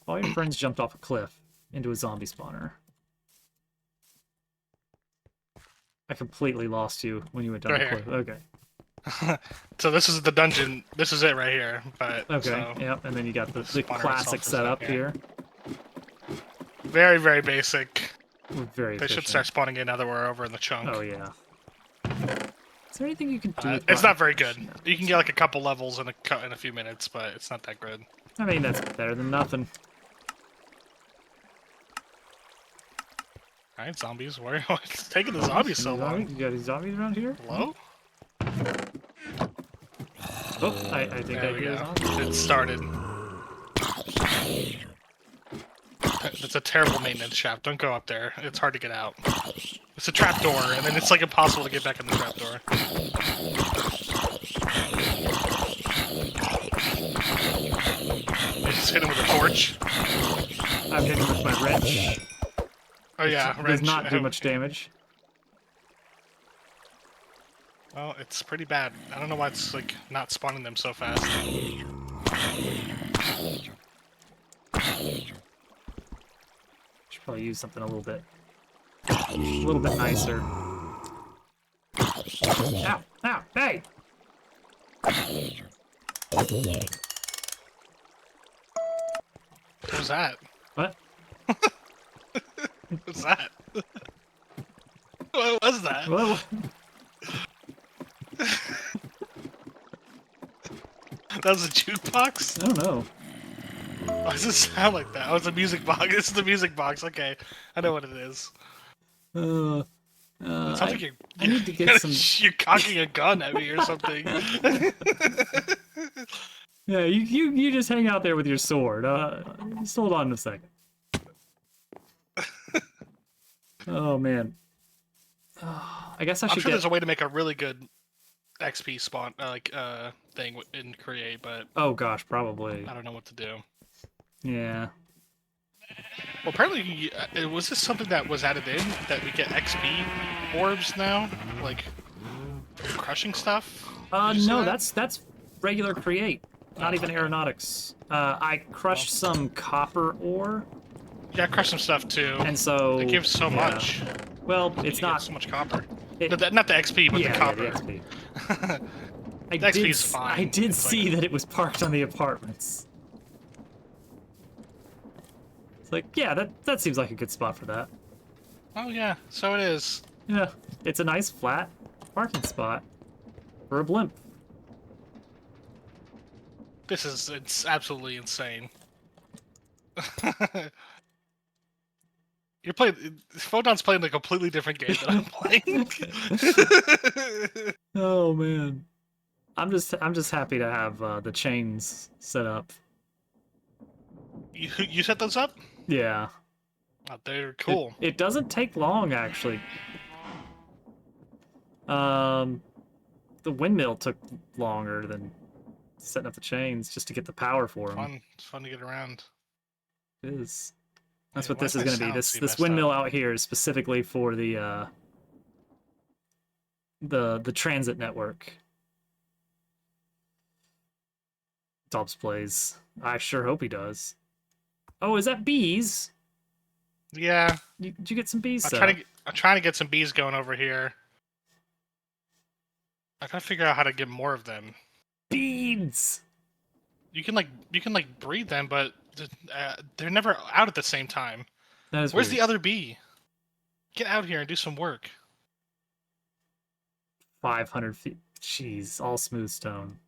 all your friends jumped off a cliff into a zombie spawner. I completely lost you when you went down Right the here. cliff. Okay. So this is the dungeon. This is it right here. But Okay. so, Yep. And then you got the Spawner classic itself is setup right here. very, very basic. We're very They should efficient. start spawning in now that we're over in the chunk. Oh yeah. Is there anything you can do? With It's not very good. No. You can get like a couple levels in a few minutes, but it's not that good. I mean, that's better than nothing. All right, zombies. Where it's taking the zombies so long? You got any zombies around here? Hello? Oh, I think There I we hear go. zombies. It started. It's a terrible maintenance shaft. Don't go up there. It's hard to get out. It's a trap door, and then it's like impossible to get back in the trap door. You just hit him with a torch. I'm hitting with my wrench. Oh yeah, Does wrench. not do much damage. Well, it's pretty bad. I don't know why it's like not spawning them so fast. Should probably use something a little bit nicer. Ow! Ow! Hey! What was that? What? What was that? What was that? Whoa! That was a jukebox? I don't know. Why does it sound like that? Oh, it's a music box. This is the music box. Okay, I know what it is. It It sounds like I need to get some. you're cocking a gun at me or something. Yeah, you just hang out there with your sword. Just hold on a second. Oh man. I guess I I'm should sure get. there's a way to make a really good XP spawn thing in Create, but Oh gosh, probably. I don't know what to do. Yeah. Well, apparently, was this something that was added in that we get XP orbs now, like crushing stuff? Did you see No, that? that's regular create, not even aeronautics. I crushed some copper ore, Yeah, I crushed some stuff too. and so It gives so yeah. much. Well, You it's get not. so much copper. It- Not the XP, but Yeah, the yeah, copper. the XP. I The XP did. is fine. I did It's see like- that it was parked on the apartments. It's like, yeah, that seems like a good spot for that. Oh yeah, so it is. Yeah, it's a nice flat parking spot for a blimp. It's absolutely insane. You're playing. Photon's playing a completely different game than I'm playing. Oh man, I'm just happy to have the chains set up. You set those up? Yeah, Oh, they're cool. It doesn't take long actually. The windmill took longer than setting up the chains just to get the power for them. Fun. It's fun to get around. It is. That's Yeah, what why this is is my going to be. sound This so this messed windmill up? out here is specifically for the transit network. Dobbs plays. I sure hope he does. Oh, is that bees? Yeah, Did you get some bees? I'm trying to get some bees going over here. I gotta figure out how to get more of them. Beads. You can breed them, but they're never out at the same time. That is Where's weird. the other bee? Get out here and do some work. 500 feet. Jeez, all smooth stone.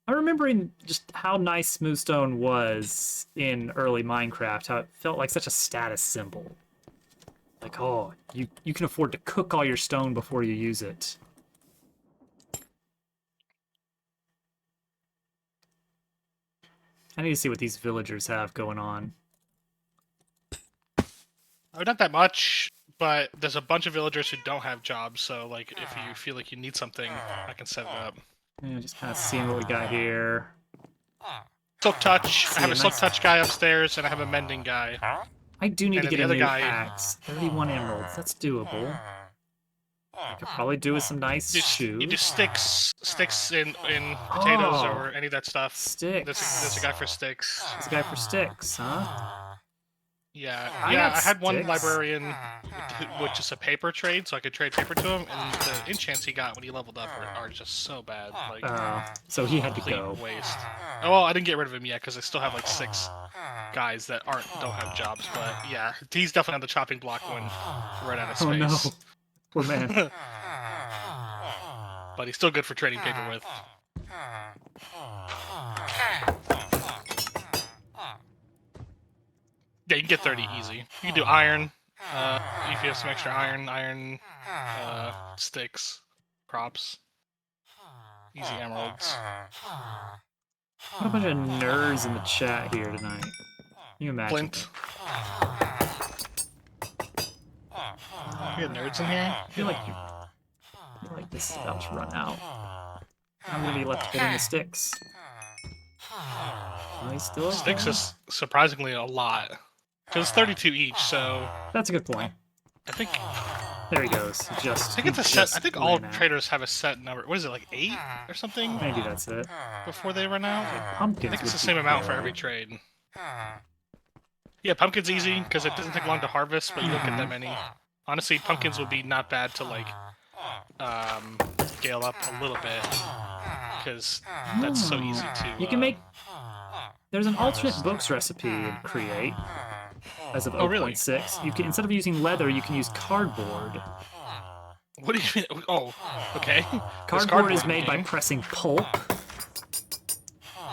I'm remembering just how nice smooth stone was in early Minecraft. How it felt like such a status symbol. Like, oh, you can afford to cook all your stone before you use it. I need to see what these villagers have going on. Oh, not that much, but there's a bunch of villagers who don't have jobs. So, like, if you feel like you need something, I can set it up. Yeah, just kind of seeing what we got here. Silk touch. I have a See, silk nice. touch guy upstairs, and I have a mending guy. I do need And to then get the a other new guy- axe. 31 emeralds. That's doable. I could probably do with some nice shoes. You do sticks in potatoes Oh. or any of that stuff. Sticks. There's a guy for sticks. There's a guy for sticks, huh? Yeah, I yeah. got I had one sticks. librarian with just a paper trade, so I could trade paper to him, and the enchants he got when he leveled up are just so bad, like So he had to complete go. waste. Oh well, I didn't get rid of him yet because I still have like 6 guys that don't have jobs. But yeah, he's definitely on the chopping block when we're out of Oh space. no. Poor man. But he's still good for trading paper with. Yeah, you can get 30 easy. You can do iron. If you have some extra iron, sticks, crops, easy emeralds. What a bunch of nerds in the chat here tonight. Can you imagine? Flint. You got nerds in here? I feel like this is about to run out. I'm gonna be left getting the sticks. Oh, he's still okay. Sticks is surprisingly a lot. Because it's 32 each, so That's a good point. I think There he goes. He just. I think it's a he set. just I think all ran out. traders have a set number. What is it, like 8 or something Maybe that's it. before they run out? Pumpkins. I think it's the would same be amount for good. every trade. Yeah, pumpkin's easy because it doesn't take long to harvest, but you don't get that many. Honestly, pumpkins would be not bad to like scale up a little bit because that's so easy to. You can make. There's an alternate books recipe in Create as of Oh, really? 0.6. You can, instead of using leather, you can use cardboard. What do you mean? Oh, okay. There's Cardboard is in the made by game. pressing pulp,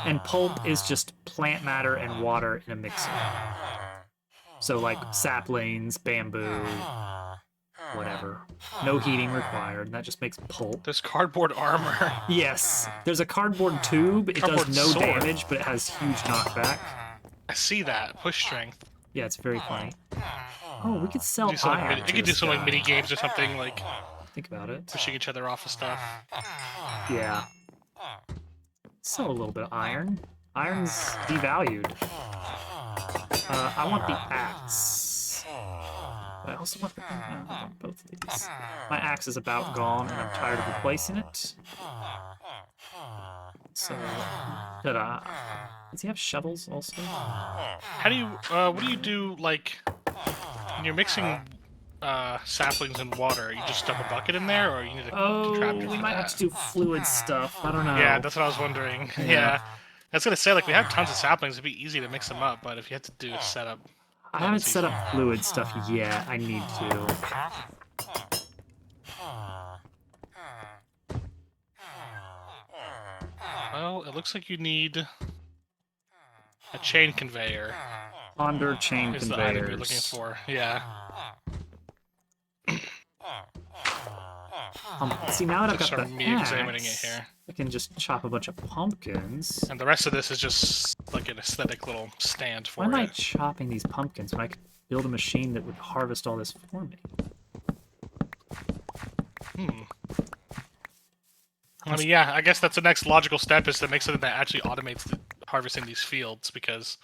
and pulp is just plant matter and water in a mixer. So like saplings, bamboo, whatever. No heating required, and that just makes pulp. There's cardboard armor. Yes, there's a cardboard tube. It Cardboard does no sword. damage, but it has huge knockback. I see that. Push strength. Yeah, it's very funny. Oh, we could sell Do some, iron. you to could do this some like guy. mini games or something, like Think about it. pushing each other off of stuff. Yeah. Sell a little bit of iron. Iron's devalued. I want the axe. I also want the I want both of these. My axe is about gone, and I'm tired of replacing it. So, does he have shovels also? How do you? What do you do? Like, when you're mixing saplings and water, you just dump a bucket in there, or you need a contraptor we for might that? have to do fluid stuff. I don't know. Yeah, that's what I was wondering. Yeah. I was gonna say, like, we have tons of saplings, it'd be easy to mix them up, but if you had to do a setup... I haven't set up fluid stuff yet. I need to. Well, it looks like you need a chain conveyor. Ponder chain Is the item you're conveyors. looking for. Yeah. See, now that I've got Just the from me examining it axe, here. I can just chop a bunch of pumpkins. And the rest of this is just like an aesthetic little stand for Why am I it. chopping these pumpkins when I could build a machine that would harvest all this for me? I mean, yeah, I guess that's the next logical step, is to make something that actually automates the harvesting these fields, because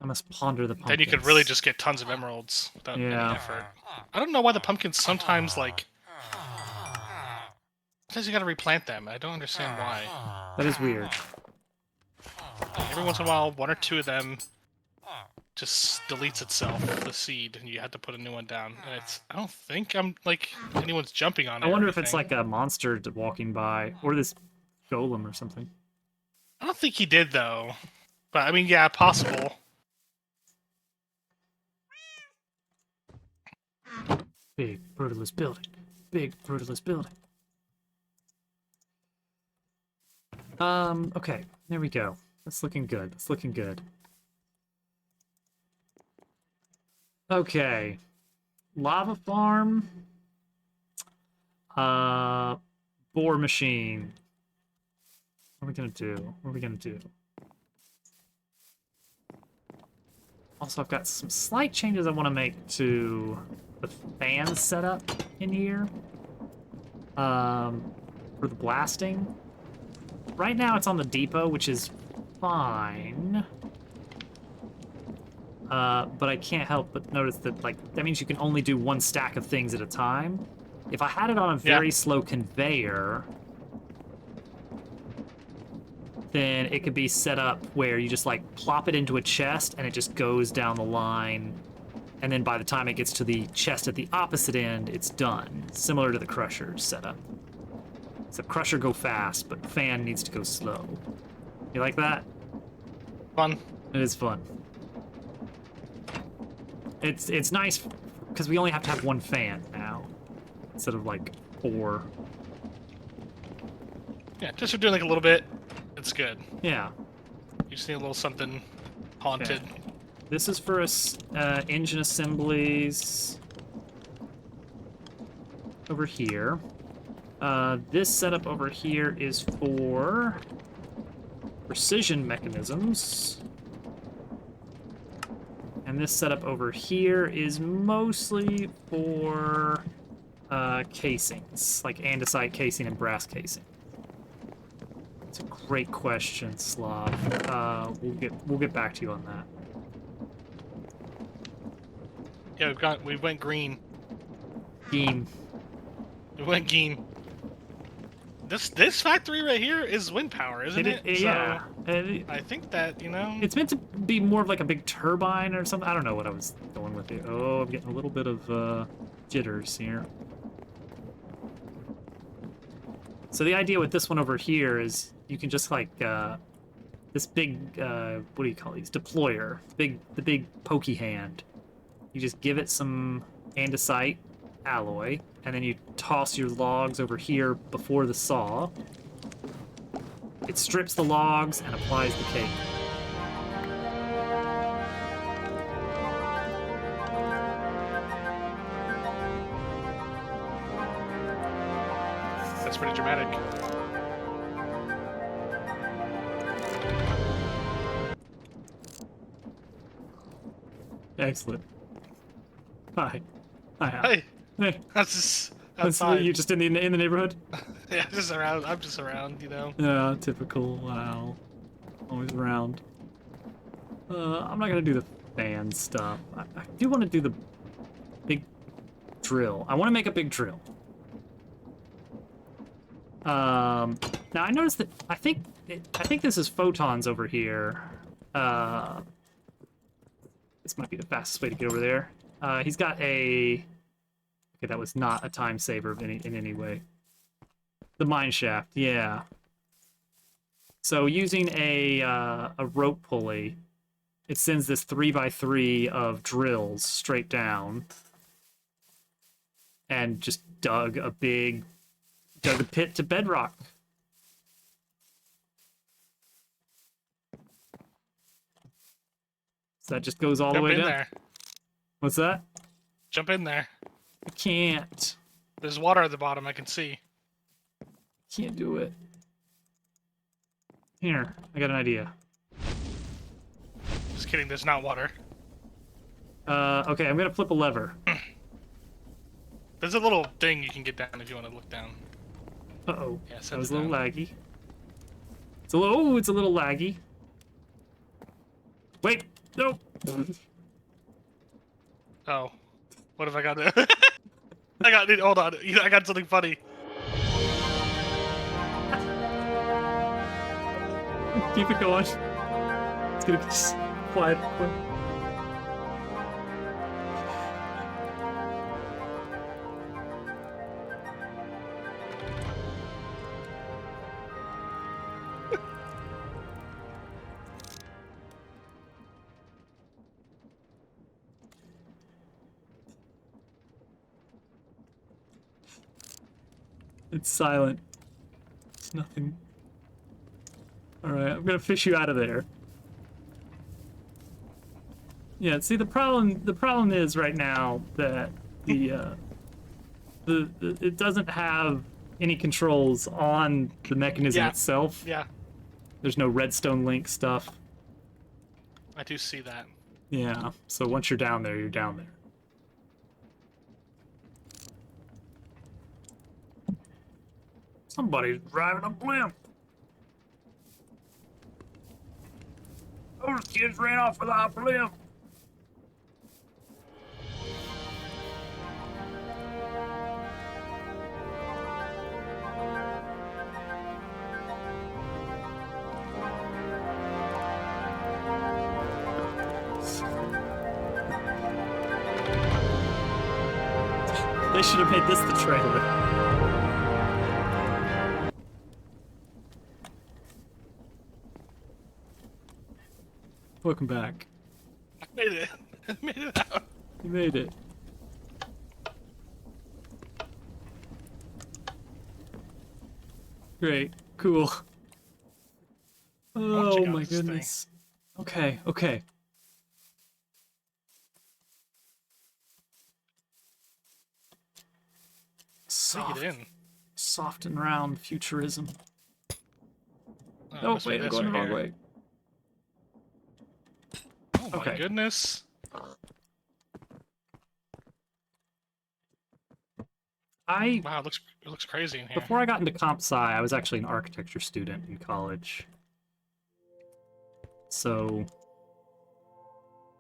I must ponder the pumpkins. then you could really just get tons of emeralds without any effort. I don't know why the pumpkins sometimes, like... Sometimes you gotta replant them. I don't understand why. That is weird. Every once in a while, one or two of them just deletes itself, the seed, and you have to put a new one down. And it's... I don't think anyone's jumping on it. I wonder if it's like a monster walking by, or this golem or something. I don't think he did, though. But, I mean, yeah, possible. Big, brutalist building. Big, brutalist building. Okay, there we go. That's looking good. That's looking good. Okay. Lava farm. Boar machine. What are we gonna do? What are we gonna do? Also, I've got some slight changes I want to make to the fan setup in here. For the blasting. Right now it's on the depot, which is fine. But I can't help but notice that, like, that means you can only do one stack of things at a time. If I had it on a very slow conveyor, then it could be set up where you just, like, plop it into a chest and it just goes down the line. And then by the time it gets to the chest at the opposite end, it's done. Similar to the Crusher setup. Except Crusher go fast, but Fan needs to go slow. You like that? Fun. It is fun. It's nice because we only have to have one fan now instead of like 4. Yeah, just for doing like a little bit, it's good. Yeah. You just need a little something haunted. Okay. This is for us engine assemblies over here. This setup over here is for precision mechanisms. And this setup over here is mostly for casings, like andesite casing and brass casing. It's a great question, Slav. We'll get back to you on that. Yeah, we went green. Game. We went green. This factory right here is wind power, isn't it? Yeah. So I think that, you know... It's meant to be more of like a big turbine or something. I don't know what I was going with it. Oh, I'm getting a little bit of jitters here. So the idea with this one over here is you can just like this big what do you call these? Deployer. The big pokey hand. You just give it some andesite alloy, and then you toss your logs over here before the saw. It strips the logs and applies the cake. That's pretty dramatic. Excellent. Hi. Hi. Hey, Hey. that's just That's outside. you just in the neighborhood? Yeah, just around. I'm just around, you know. Yeah, typical. Wow. Always around. I'm not gonna do the fan stuff. I do want to do the big drill. I want to make a big drill. Now I noticed that I think this is photons over here. This might be the fastest way to get over there. He's got a. Okay, that was not a time saver in any way. The mine shaft, yeah. So using a rope pulley, it sends this 3x3 of drills straight down, and just dug a pit to bedrock. So that just goes all the way Jump in down. there. What's that? Jump in there. I can't. There's water at the bottom, I can see. Can't do it. Here, I got an idea. Just kidding, there's not water. Okay, I'm gonna flip a lever. There's a little thing you can get down if you want to look down. Uh-oh. Yeah, That send was it a little down. laggy. It's a little, it's a little laggy. Wait, no. Oh. What have I got there? Hold on. I got something funny. Keep it going. It's gonna be just quiet. Quick. It's silent. It's nothing. Alright, I'm gonna fish you out of there. Yeah, see the problem is right now that the it doesn't have any controls on the mechanism Yeah. itself. Yeah, There's no redstone link stuff. I do see that. Yeah, so once you're down there, you're down there. Somebody's driving a blimp. Those kids ran off with our blimp. They should have made this the trailer. Welcome back. I made it. I made it out. You made it. Great. Cool. Oh check out my this thing. goodness. Okay, okay. Take Soft, it in. soft and round futurism. Oh, Oh, must be wait, I'm this going the right wrong here. way. Oh my Okay. goodness. Wow, it looks crazy in here. Before I got into comp sci, I was actually an architecture student in college. So,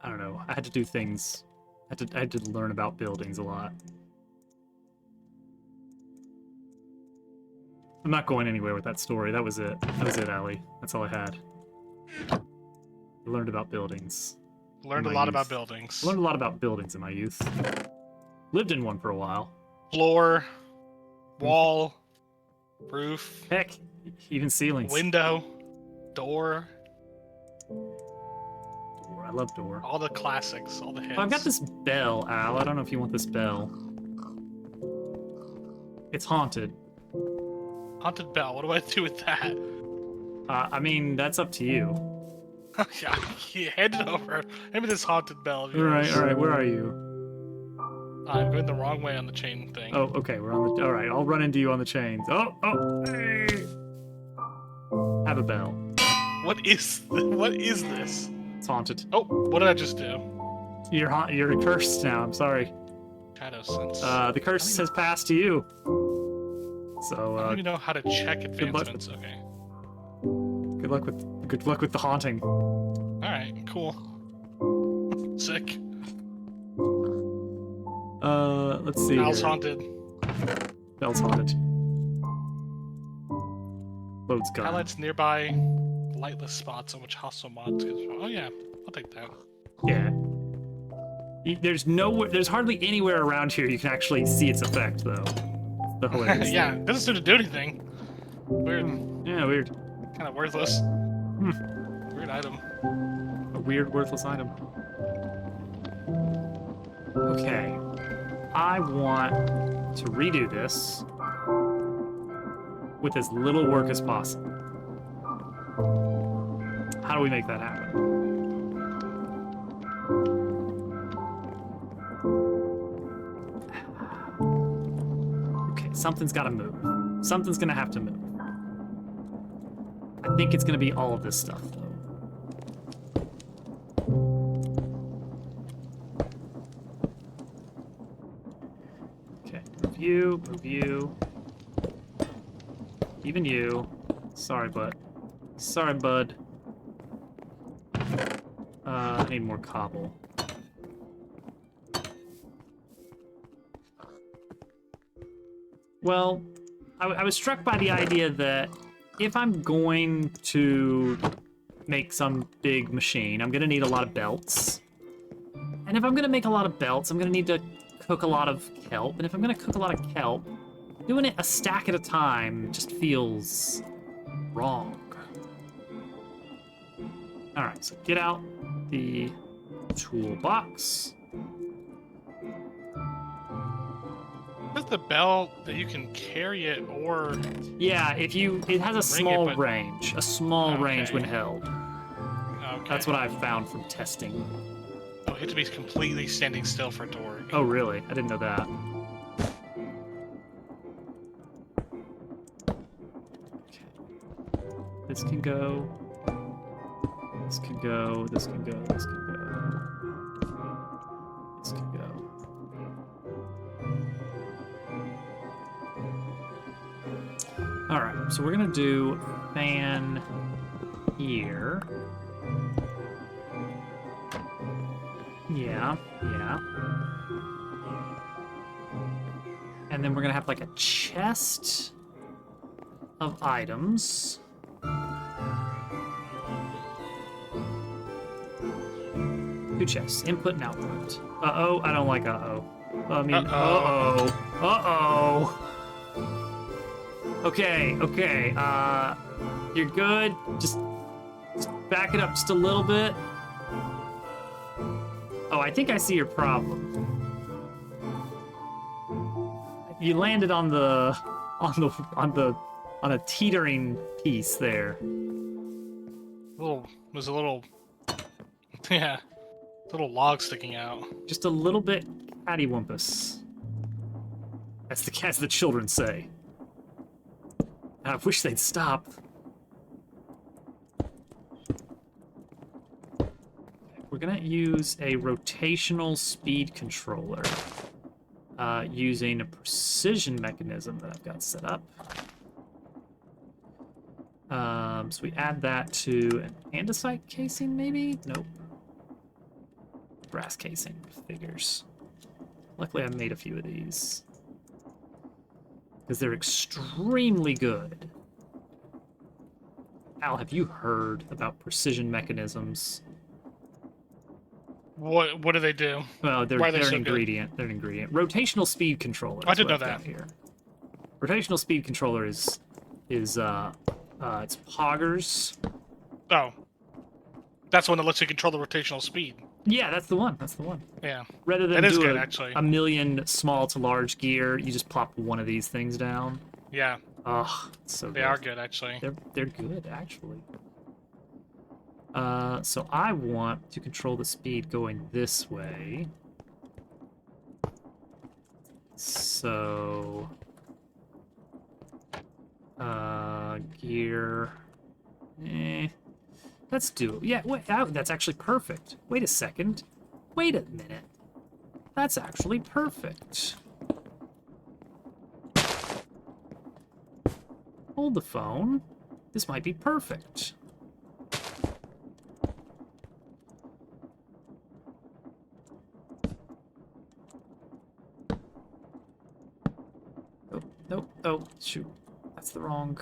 I don't know. I had to do things. I had to learn about buildings a lot. I'm not going anywhere with that story. That was it. That was it, Allie. That's all I had. I learned about buildings. Learned a my lot youth. about buildings. I learned a lot about buildings in my youth. Lived in one for a while. Floor, wall, roof, Heck, even ceilings. window, door, Door. I love door. all the classics, all the hits. Oh, I've got this bell, Al. I don't know if you want this bell. It's haunted. Haunted bell. What do I do with that? I mean, that's up to you. Yeah, hand it over. Maybe this haunted bell. of All right, yours. all right. Where are you? I'm going the wrong way on the chain thing. Oh, okay. We're on the. All right. I'll run into you on the chains. Oh, oh. Hey. Have a bell. What is this? It's haunted. Oh, what did I just do? You're cursed now. I'm sorry. Shadow sense. The curse has passed to you. So I don't even know how to check luck. advancements. Okay. good luck with the haunting. All right. Cool. Sick. Let's see. Al's here. haunted. Bell's haunted. Load's gone. Highlights nearby lightless spots on which hostile mods can. Oh yeah, I'll take that. Yeah. There's hardly anywhere around here you can actually see its effect, though. The hilarious Yeah, thing. it doesn't seem to do anything. Weird. Yeah, weird. Kind of worthless. Weird item. A weird, worthless item. Okay. I want to redo this with as little work as possible. How do we make that happen? Okay, something's got to move. Something's going to have to move. I think it's going to be all of this stuff, though. Okay, review, review. Even you. Sorry, bud. Sorry, bud. I need more cobble. Well, I was struck by the idea that if I'm going to make some big machine, I'm gonna need a lot of belts. And if I'm gonna make a lot of belts, I'm gonna need to cook a lot of kelp. And if I'm gonna cook a lot of kelp, doing it a stack at a time just feels wrong. All right, so get out the toolbox. Is the bell that you can carry it or Yeah, it has a Ring it, small but- range, a small range Okay. when held. okay. That's what I've found from testing. Oh, you have to be completely standing still for it to work. Oh, really? I didn't know that. Okay. This can go. This can go. This can go. This can go. This can go. All right. So we're gonna do fan here. Yeah, yeah. And then we're gonna have like a chest of items. Two chests, input and output. Uh-oh, I don't like uh-oh. I mean, Uh-oh. uh-oh. Uh-oh. Okay, okay, you're good. Just back it up just a little bit. Oh, I think I see your problem. You landed on a teetering piece there. There's a little, yeah, little log sticking out. Just a little bit cattywampus. As the children say. I wish they'd stop. We're gonna use a rotational speed controller using a precision mechanism that I've got set up. So we add that to an andesite casing, maybe? Nope. Brass casing, figures. Luckily, I made a few of these. Because they're extremely good. Al, have you heard about precision mechanisms? What do they do? Well, they're Why are they an so good? ingredient. They're an ingredient. Rotational speed controller. I is didn't what know I've got that. Here. Rotational speed controller is it's Poggers. Oh, that's one that lets you control the rotational speed. Yeah, that's the one. That's the one. Yeah, Rather than that is do good a, actually. a million small to large gear, you just plop one of these things down. Yeah, Ugh, it's so they good. are good actually. They're good actually. So I want to control the speed going this way. So gear. Let's do it. Yeah, wait, that's actually perfect. Wait a second. Wait a minute. That's actually perfect. Hold the phone. This might be perfect. Oh, shoot. That's the wrong...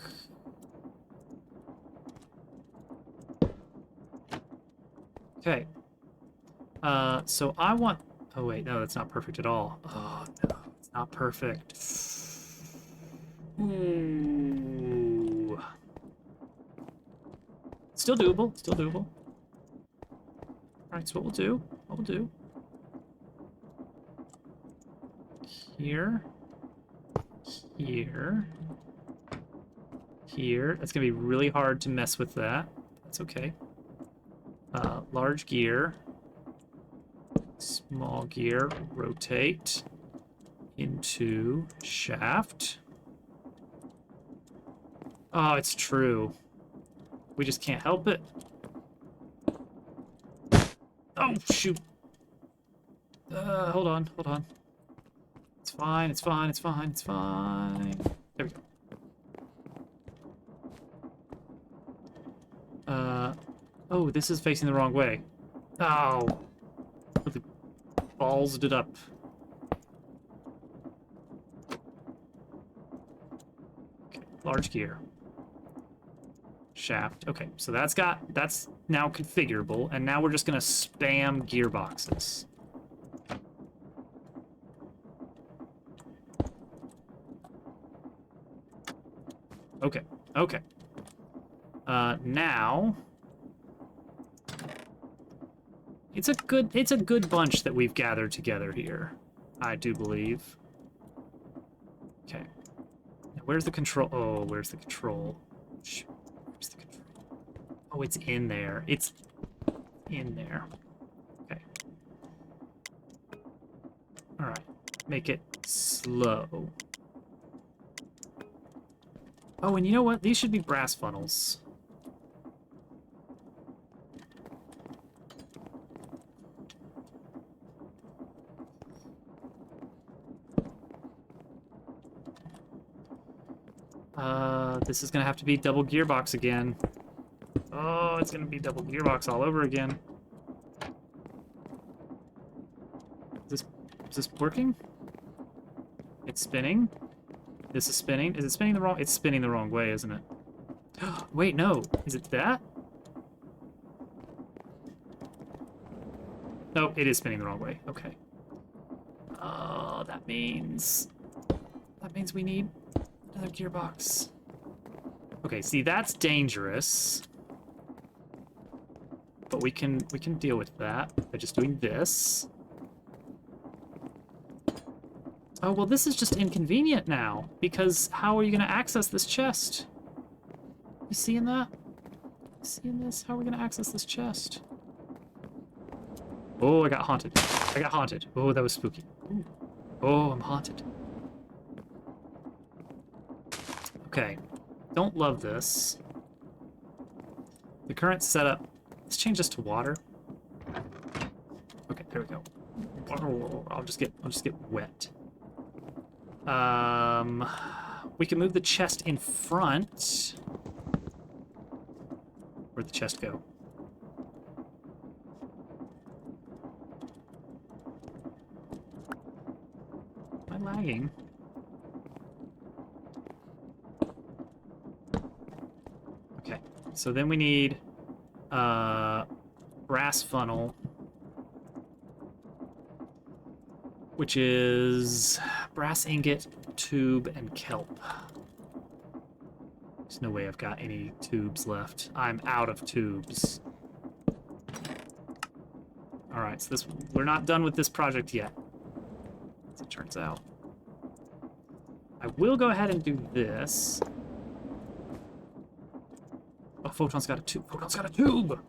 Okay. So I want... Oh, wait, no, that's not perfect at all. Oh, no, it's not perfect. Ooh. Still doable, still doable. Alright, so what we'll do, Here. Here. Here. That's gonna be really hard to mess with that. That's okay. Large gear. Small gear. Rotate into shaft. Oh, it's true. We just can't help it. Oh, shoot. Hold on. It's fine. There we go. Oh, this is facing the wrong way. Oh. Really ballsed it up. Okay, large gear. Shaft. Okay, so that's now configurable, and now we're just gonna spam gearboxes. Okay. Now it's a good bunch that we've gathered together here, I do believe. Okay. Now, where's the control? Oh, where's the control? Shoot. Where's the control? Oh, it's in there. It's in there. Okay. All right. Make it slow. Oh, and you know what? These should be brass funnels. This is gonna have to be double gearbox again. Oh, it's gonna be double gearbox all over again. Is this working? It's spinning. This is spinning. Is it spinning the wrong? It's spinning the wrong way, isn't it? Wait, no. Is it that? No, it is spinning the wrong way. Okay. Oh, that means we need another gearbox. Okay, see, that's dangerous. But we can deal with that by just doing this. Oh, well, this is just inconvenient now, because how are you going to access this chest? You seeing that? Seeing this? How are we going to access this chest? Oh, I got haunted. Oh, that was spooky. Ooh. Oh, I'm haunted. Okay. Don't love this. The current setup... Let's change this to water. Okay, there we go. I'll just get wet. We can move the chest in front. Where'd the chest go? Am I lagging? Okay, so then we need brass funnel, which is brass ingot, tube, and kelp. There's no way I've got any tubes left. I'm out of tubes. Alright, so we're not done with this project yet, as it turns out. I will go ahead and do this. Oh, Photon's got a tube. Photon's got a tube!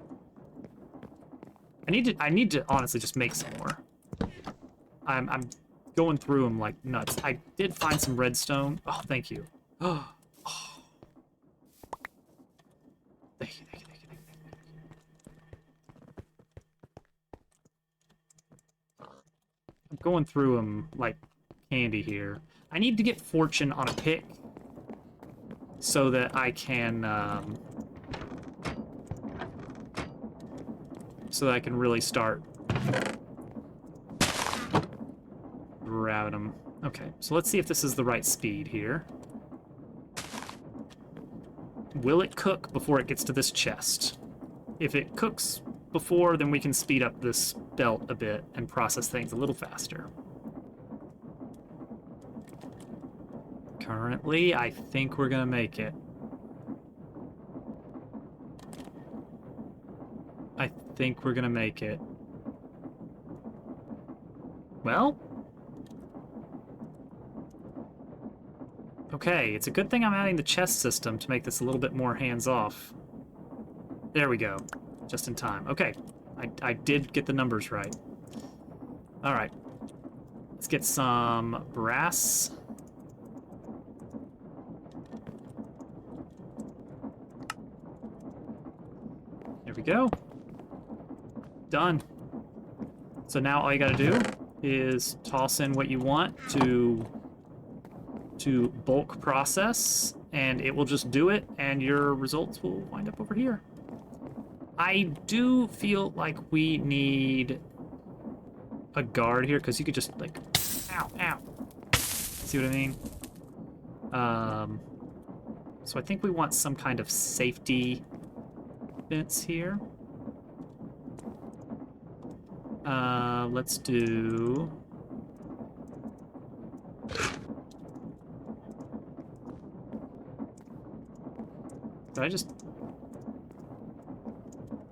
I need to honestly just make some more. I'm going through them like nuts. I did find some redstone. Oh, thank you. Oh. Thank you. I'm going through them like candy here. I need to get fortune on a pick so that I can really start grabbing them. Okay, so let's see if this is the right speed here. will it cook before it gets to this chest? If it cooks before, then we can speed up this belt a bit and process things a little faster. Currently, I think we're gonna make it. I think we're gonna make it. Well? Okay, it's a good thing I'm adding the chest system to make this a little bit more hands-off. There we go. Just in time. Okay, I did get the numbers right. Alright. Let's get some brass. There we go. Done. So now all you gotta do is toss in what you want to bulk process, and it will just do it, and your results will wind up over here. I do feel like we need a guard here, because you could just, like, ow. See what I mean? So I think we want some kind of safety fence here. Let's do... Did I just...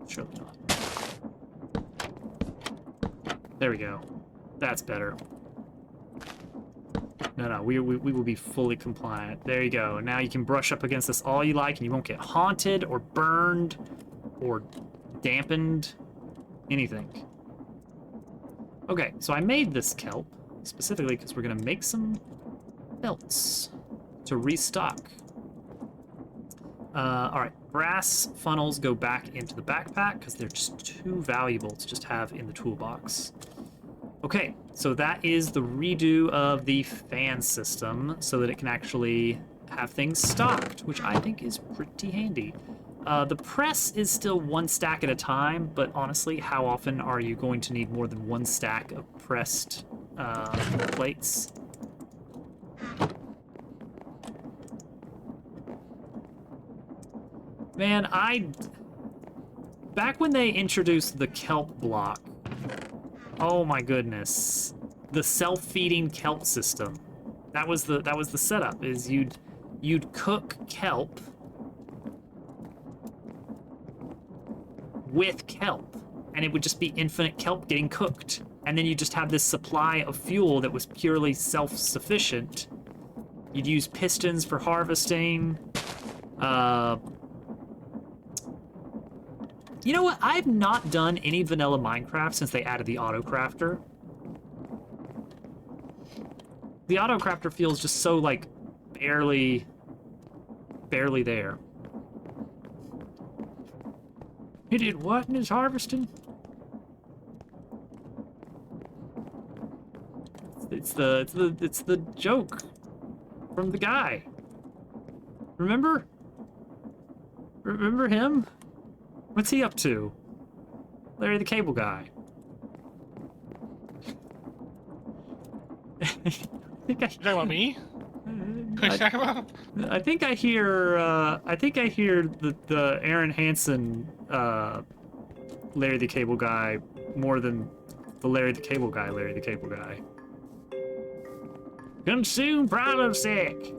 Surely not. There we go. That's better. No, we will be fully compliant. There you go. Now you can brush up against this all you like, and you won't get haunted or burned or dampened. Anything. Okay, so I made this kelp specifically because we're going to make some belts to restock. Alright, brass funnels go back into the backpack because they're just too valuable to just have in the toolbox. Okay, so that is the redo of the fan system so that it can actually have things stocked, which I think is pretty handy. The press is still one stack at a time, but honestly, how often are you going to need more than one stack of pressed plates? Man, back when they introduced the kelp block, oh my goodness, the self-feeding kelp system. That was the setup. Is you'd cook kelp with kelp, and it would just be infinite kelp getting cooked, and then you just have this supply of fuel that was purely self-sufficient. You'd use pistons for harvesting. You know what? I've not done any vanilla Minecraft since they added the auto crafter. The auto crafter feels just so, like, barely there. He did what in his harvesting? It's the joke from the guy. Remember? Remember him? What's he up to? Larry the Cable Guy. You talking about me? I think I hear the Aaron Hansen Larry the Cable Guy more than the Larry the Cable Guy. Consume problem sick.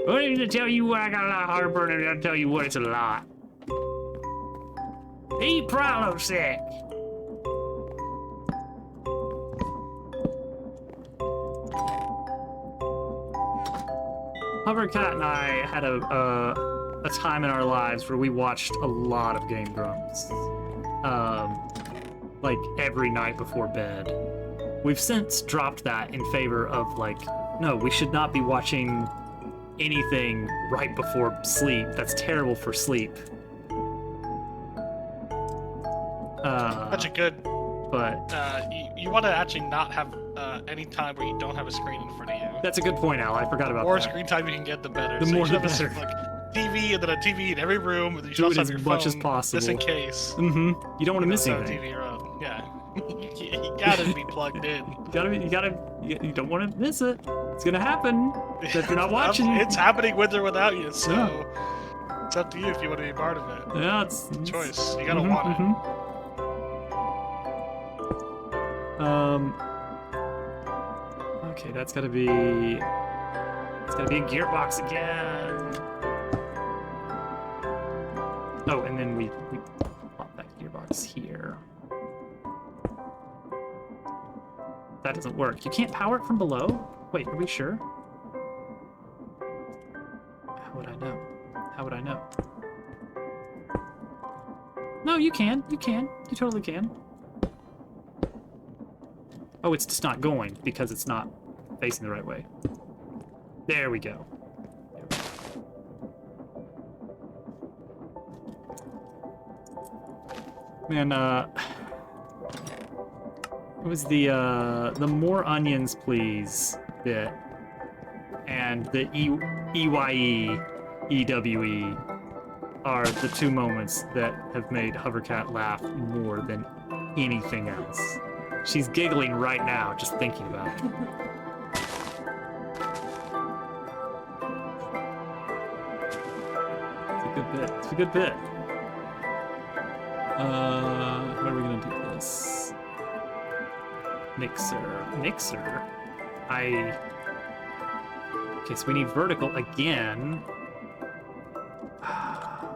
I don't need to tell you what I got a lot of heartburn, and I'll tell you what it's a lot. Eat problem sick. Hovercat and I had a time in our lives where we watched a lot of Game Grumps. Like every night before bed. We've since dropped that in favor of, like, no, we should not be watching anything right before sleep. That's terrible for sleep. Such a good. But you want to actually not have any time where you don't have a screen in front of you. that's a good point, Al. I forgot about The more that. screen time you can get, the better. The So more you should the have a, better. like, TV and then a TV in every room. And you should Do it also as have your much as phone, possible. just in case. Mm-hmm. You don't want to miss Also have anything. TV around. Yeah. You gotta be plugged in. You don't want to miss it. It's gonna happen if you're not watching. It's happening with or without you, so it's up to you if you want to be part of it. Yeah, it's Choice. You gotta Mhm, want it. Okay, that's gotta be. It's gotta be a gearbox again. Oh, and then we plop that gearbox here. That doesn't work. You can't power it from below? Wait, are we sure? How would I know? How would I know? No, you can. You can. You totally can. Oh, it's just not going because it's not facing the right way. There we go. Man, it was the more onions, please bit, and the EYE, EWE are the two moments that have made Hovercat laugh more than anything else. She's giggling right now just thinking about it. It's a good bit. It's a good bit. How are we gonna do this? Mixer. Okay, so we need vertical again.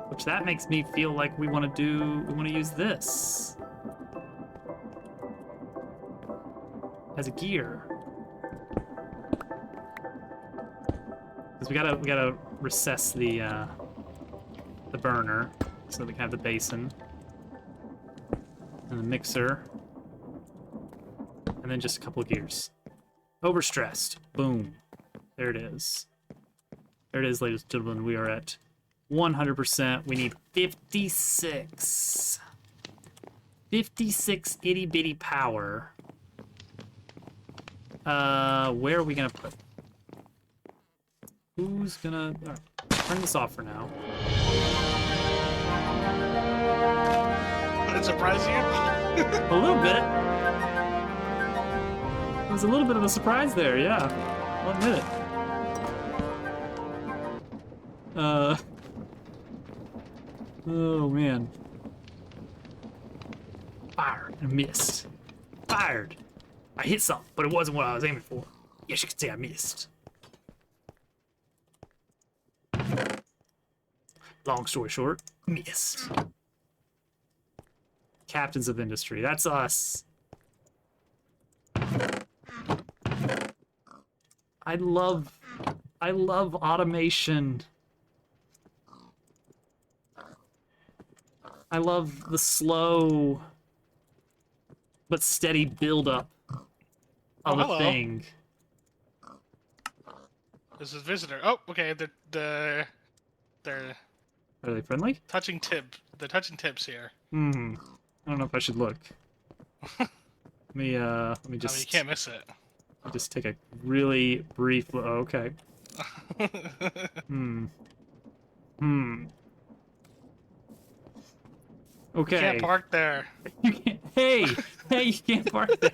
Which that makes me feel like we want to use this as a gear. Because we gotta recess the burner so that we can have the basin and the mixer. And then just a couple of gears. Overstressed. Boom. There it is. There it is, ladies and gentlemen. We are at 100%. We need 56. 56 itty bitty power. Where are we gonna put? Who's gonna? All right, turn this off for now. Did it surprise you? A little bit. It was a little bit of a surprise there, yeah. I'll admit it. Oh man. Fired and missed. Fired. I hit something, but it wasn't what I was aiming for. Yes, you could say I missed. Long story short, missed. Captains of industry, that's us. I love automation. I love the slow but steady build-up of a thing. This is visitor. Oh, okay. They're Are they friendly? touching tip. They're touching tips here. I don't know if I should look. let me I mean, just. you can't miss it. Just take a really brief look. Oh, okay. Okay. You can't park there. You can't. Hey, you can't park there.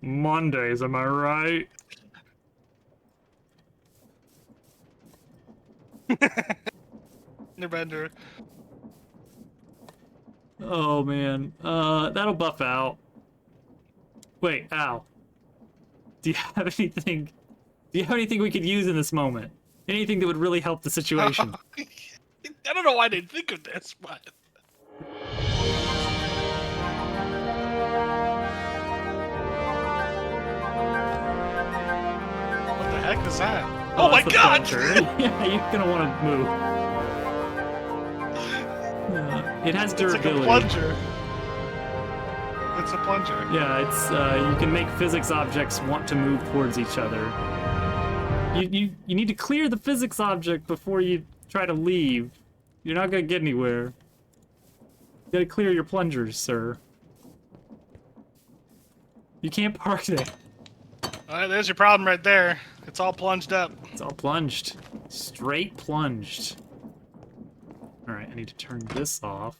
Mondays, am I right? Bender. Oh man, that'll buff out. Wait, ow. Do you have anything? Do you have anything we could use in this moment? Anything that would really help the situation? I don't know why I didn't think of this, but what the heck is that? Oh my that's the god! plunger. Yeah, you're gonna want to move. It has It's like durability. a plunger. It's a plunger. Yeah, it's you can make physics objects want to move towards each other. You need to clear the physics object before you try to leave. You're not gonna get anywhere. You gotta clear your plungers, sir. You can't park there. Alright, there's your problem right there. It's all plunged up. It's all plunged. Straight plunged. Alright, I need to turn this off.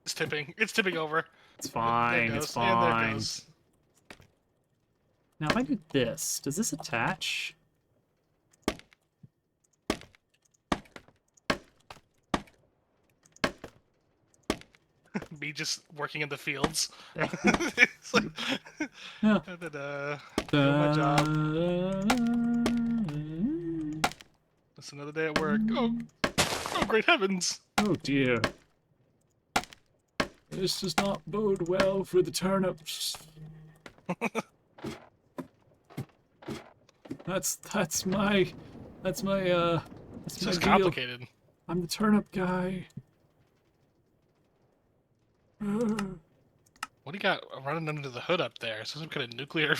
It's tipping. It's tipping over. It's There fine, it goes. it's And there it fine. goes. Now, if I do this, does this attach? Me just working in the fields. Yeah. It's like, Yeah. da-da-da. Doing my job. It's another day at work. Oh, great heavens! Oh dear. This does not bode well for the turnips. That's my It's deal. just complicated. I'm the turnip guy. What do you got running under the hood up there? Is there some kind of nuclear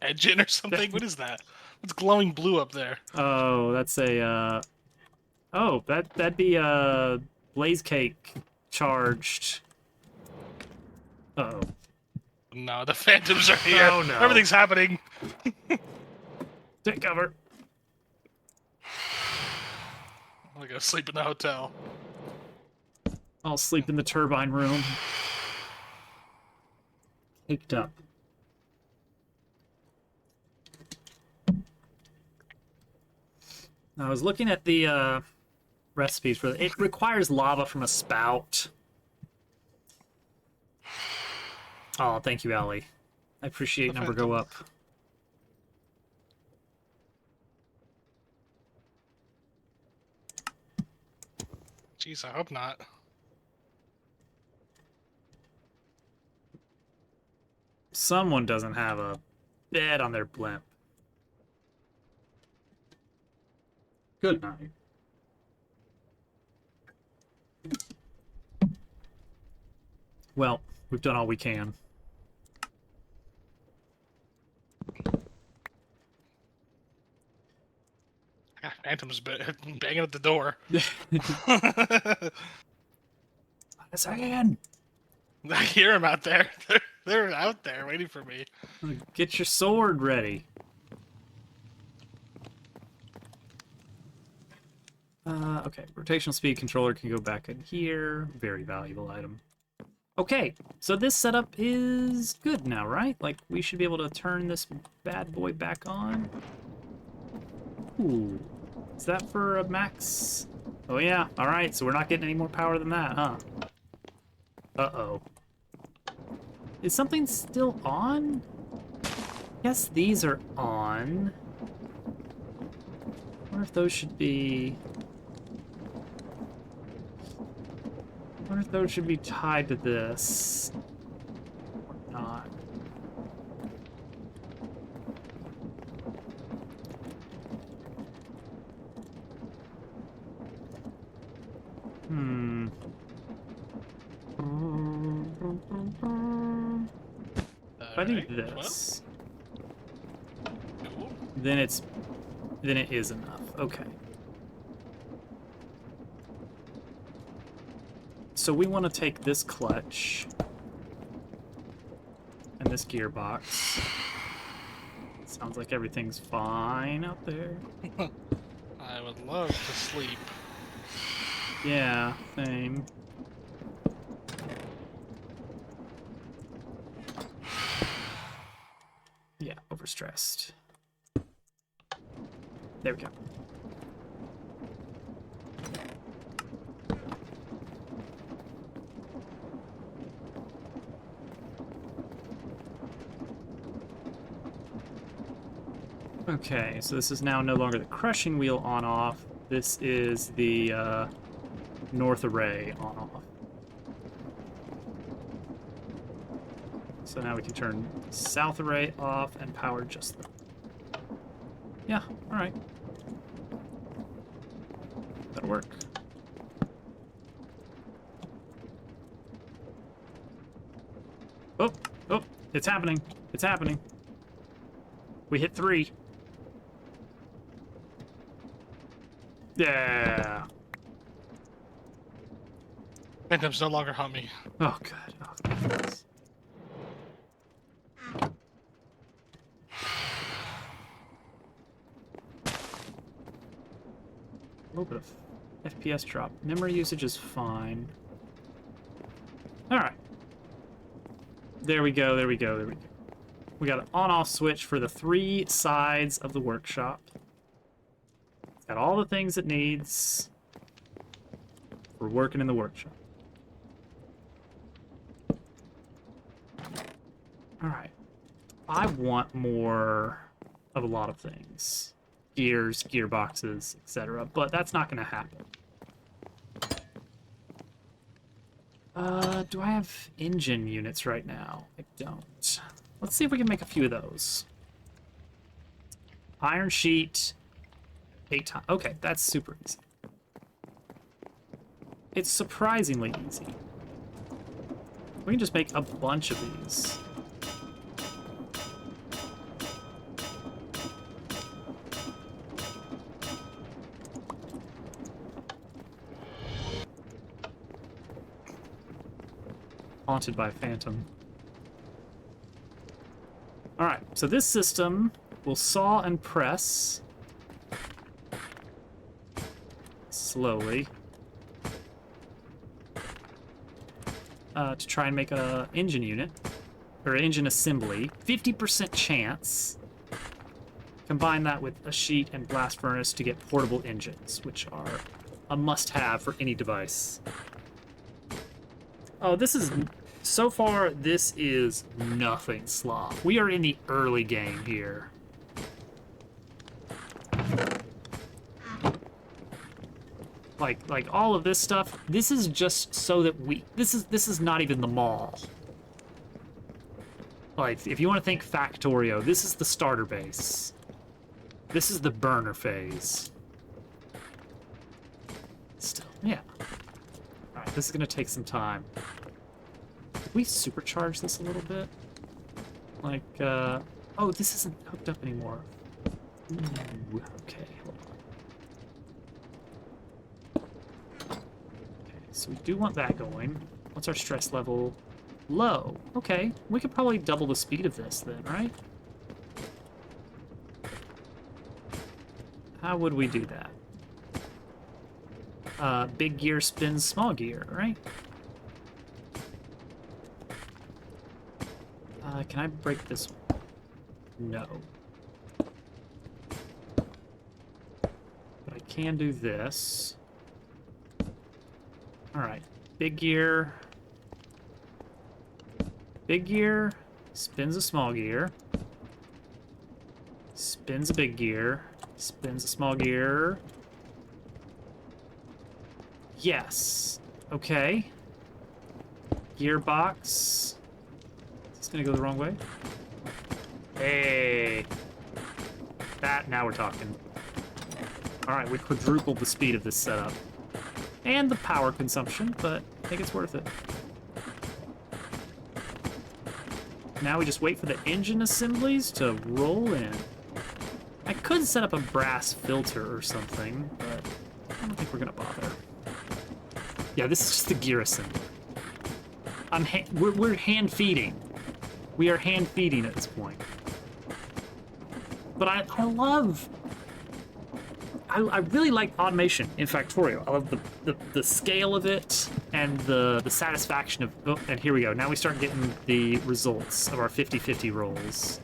engine or something? What is that? What's glowing blue up there? Oh, that's a oh, that'd be blaze cake charged. Uh-oh. No, the phantoms are here. Oh, no. Everything's happening. Take cover. I'm gonna go sleep in the hotel. I'll sleep in the turbine room. Caked up. I was looking at the recipes for it. Requires lava from a spout. Oh, thank you, Allie. I appreciate number go up. Jeez, I hope not. Someone doesn't have a bed on their blimp. Good night. Well, we've done all we can. Ah, Phantom's banging at the door. A second. I hear him out there. They're out there waiting for me. Get your sword ready. Okay, rotational speed controller can go back in here. Very valuable item. Okay, so this setup is good now, right? Like, we should be able to turn this bad boy back on. Ooh. Is that for a max? Oh yeah, alright, so we're not getting any more power than that, huh? Uh-oh. Is something still on? Yes, these are on. I wonder if those should be... I wonder if those should be tied to this. Or not. Hmm. If I do Alright, this, well, cool. then it is enough. Okay. So we want to take this clutch and this gearbox. Sounds like everything's fine out there. I would love to sleep. Yeah, same. Yeah, overstressed. There we go. Okay, so this is now no longer the crushing wheel on-off. This is the north array on-off. So now we can turn south array off and power just the... Yeah, alright. That'll work. Oh, oh, it's happening. It's happening. We hit 3. Yeah. Phantoms no longer haunt me. Oh, good. Oh, goodness. A little bit of FPS drop. Memory usage is fine. Alright. There we go, there we go, there we go. We got an on-off switch for the 3 sides of the workshop. It's got all the things it needs for working in the workshop. Alright. I want more of a lot of things. Gears, gearboxes, etc. But that's not going to happen. Do I have engine units right now? I don't. Let's see if we can make a few of those. Iron sheet. 8 times. Okay, that's super easy. It's surprisingly easy. We can just make a bunch of these. Haunted by a phantom. Alright, so this system will saw and press slowly to try and make a engine unit, or engine assembly. 50% chance. Combine that with a sheet and blast furnace to get portable engines, which are a must-have for any device. Oh, this is... So far, this is nothing slop. We are in the early game here. Like all of this stuff, this is just so that we... This is not even the mall. Like, if you want to think Factorio, this is the starter base. This is the burner phase. Still, yeah. Alright, this is gonna take some time. Did we supercharge this a little bit? Like, oh, this isn't hooked up anymore. Ooh, okay, hold on. Okay, so we do want that going. What's our stress level? Low. Okay, we could probably double the speed of this then, right? How would we do that? Big gear spins small gear, right? Can I break this? No. But I can do this. Alright. Big gear. Big gear spins a small gear. Spins a big gear. Spins a small gear. Yes. Okay. Gearbox. Gonna go the wrong way. Hey, that, now we're talking. All right, we quadrupled the speed of this setup and the power consumption, but I think it's worth it. Now we just wait for the engine assemblies to roll in. I could set up a brass filter or something, but I don't think we're gonna bother. Yeah, this is just the gear assembly. We're hand feeding. We are hand feeding at this point. But I love... I really like automation in Factorio. I love the scale of it and the satisfaction of... Oh, and here we go. Now we start getting the results of our 50-50 rolls.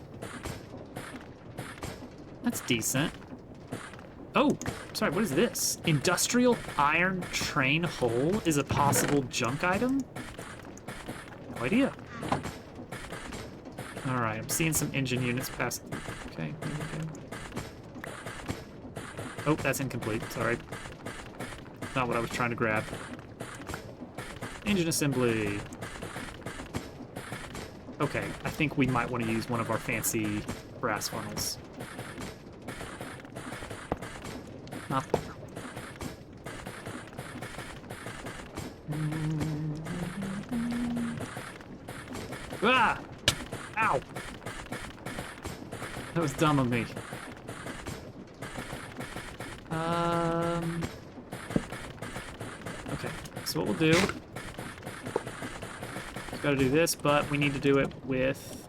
That's decent. Oh, sorry, what is this? Industrial iron train hull is a possible junk item? No idea. Alright, I'm seeing some engine units pass. Okay, oh, that's incomplete. Sorry. Not what I was trying to grab. Engine assembly. Okay, I think we might want to use one of our fancy brass funnels. Not there. Ah! Ow! That was dumb of me. Okay, so what we'll do... We've got to do this, but we need to do it with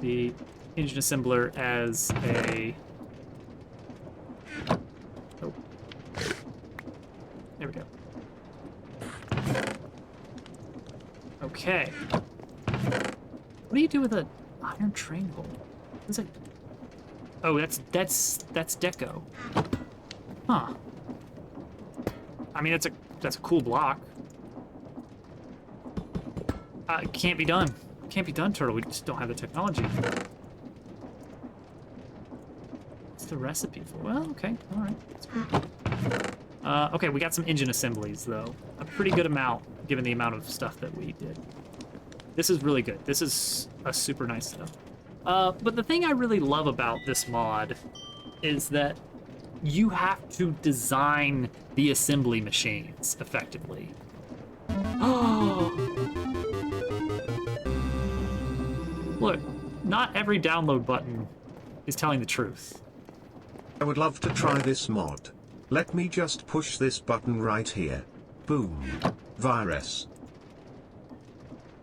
the engine assembler as a... Oh. Okay. What do you do with an iron train hole? Is it? Oh, that's deco. Huh. I mean, that's a cool block. It can't be done. Can't be done, Turtle. We just don't have the technology. What's the recipe for? Well, okay, all right. That's cool. Okay, we got some engine assemblies though. A pretty good amount, given the amount of stuff that we did. This is really good. This is a super nice stuff. But the thing I really love about this mod is that you have to design the assembly machines effectively. Oh! Look, not every download button is telling the truth. I would love to try this mod. Let me just push this button right here. Boom. Virus.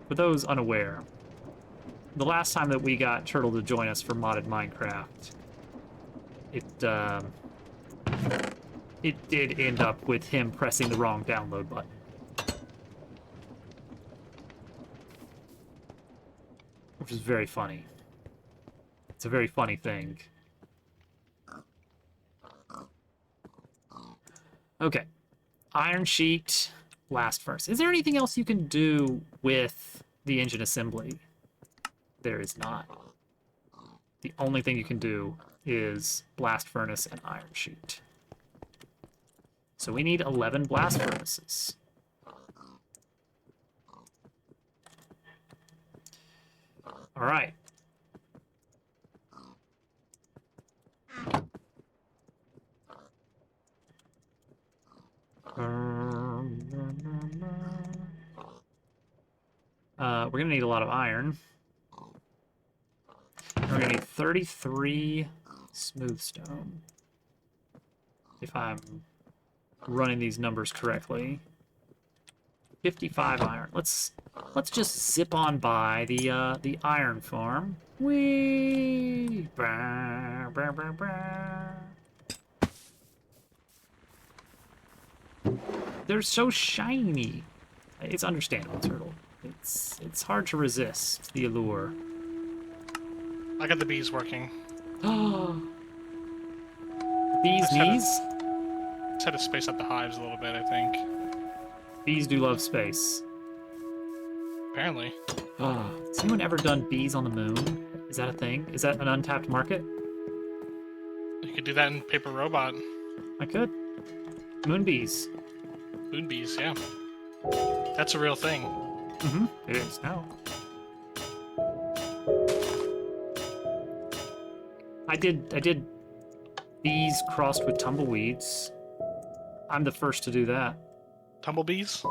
For those unaware, the last time that we got Turtle to join us for modded Minecraft, it did end up with him pressing the wrong download button. Which is very funny. It's a very funny thing. Okay. Iron sheet, blast furnace. Is there anything else you can do with the engine assembly? There is not. The only thing you can do is blast furnace and iron sheet. So we need 11 blast furnaces. All right. We're gonna need a lot of iron. We're gonna need 33 smooth stone. If I'm running these numbers correctly. 55 iron. Let's just zip on by the iron farm. Whee! Bah, bah, bah, bah. They're so shiny. It's understandable, Turtle. It's hard to resist the allure. I got the bees working. Oh. Bees Just had to- knees? Just had to space out the hives a little bit, I think. Bees do love space. Apparently. Oh. Has anyone ever done bees on the moon? Is that a thing? Is that an untapped market? You could do that in Paper Robot. I could. Moon bees. Moon bees, yeah. That's a real thing. Mm-hmm. It is now. I did bees crossed with tumbleweeds. I'm the first to do that. Tumblebees?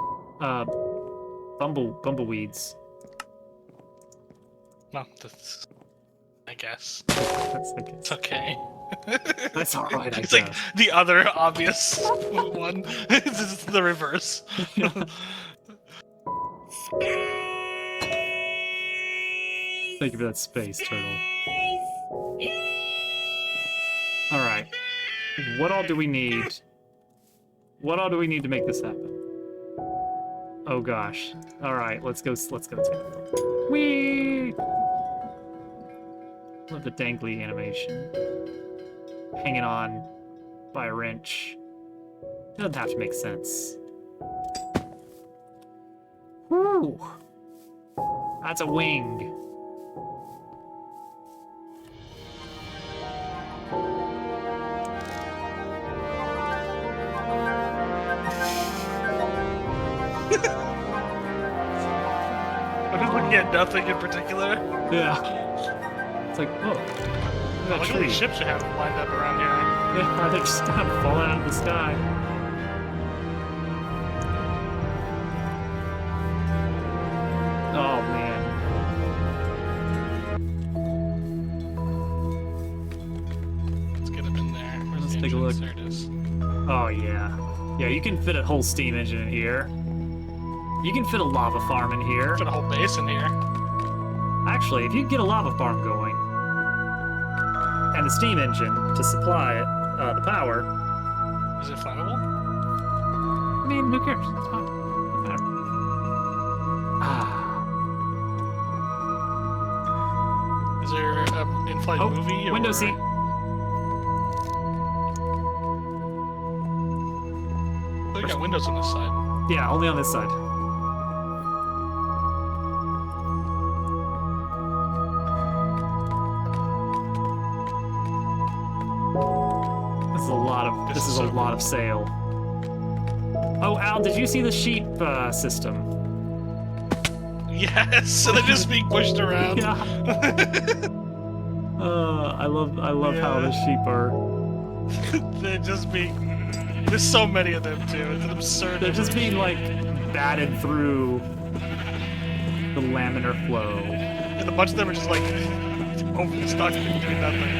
Bumbleweeds. No, that's... I guess. That's okay. It's okay. That's all right. It's like the other obvious one. It's just the reverse. Thank you for that space, Turtle. All right. What all do we need? What all do we need to make this happen? Oh gosh. All right, let's go take a look. Whee! Love the dangly animation. Hanging on by a wrench. Doesn't have to make sense. Whew. That's a wing. I'm just looking at nothing in particular. Yeah. It's like, whoa. Look at that Look at the tree. ships you have lined up around here. Yeah, they're just kind of falling out of the sky. Oh, man. Let's get them in there. Where's Let's the take a engines? look. There it is. Oh, yeah. Yeah, you can fit a whole steam engine in here. You can fit a lava farm in here. Put a whole base in here. Actually, if you get a lava farm going, and a steam engine to supply it, the power, Is it flammable? I mean, who cares? It's fine. Doesn't matter. Ah. in-flight Oh, movie? window or... seat. Oh, you got windows on this side. Yeah, only on this side. This is a lot of. This is a so lot cool. of sail. Oh, Al, did you see the sheep system? Yes, so they're just being pushed around. Yeah. I love how the sheep are. They're just being. There's so many of them too. It's an absurd. They're just being like batted through the laminar flow. And a bunch of them are just like over stuck and doing nothing.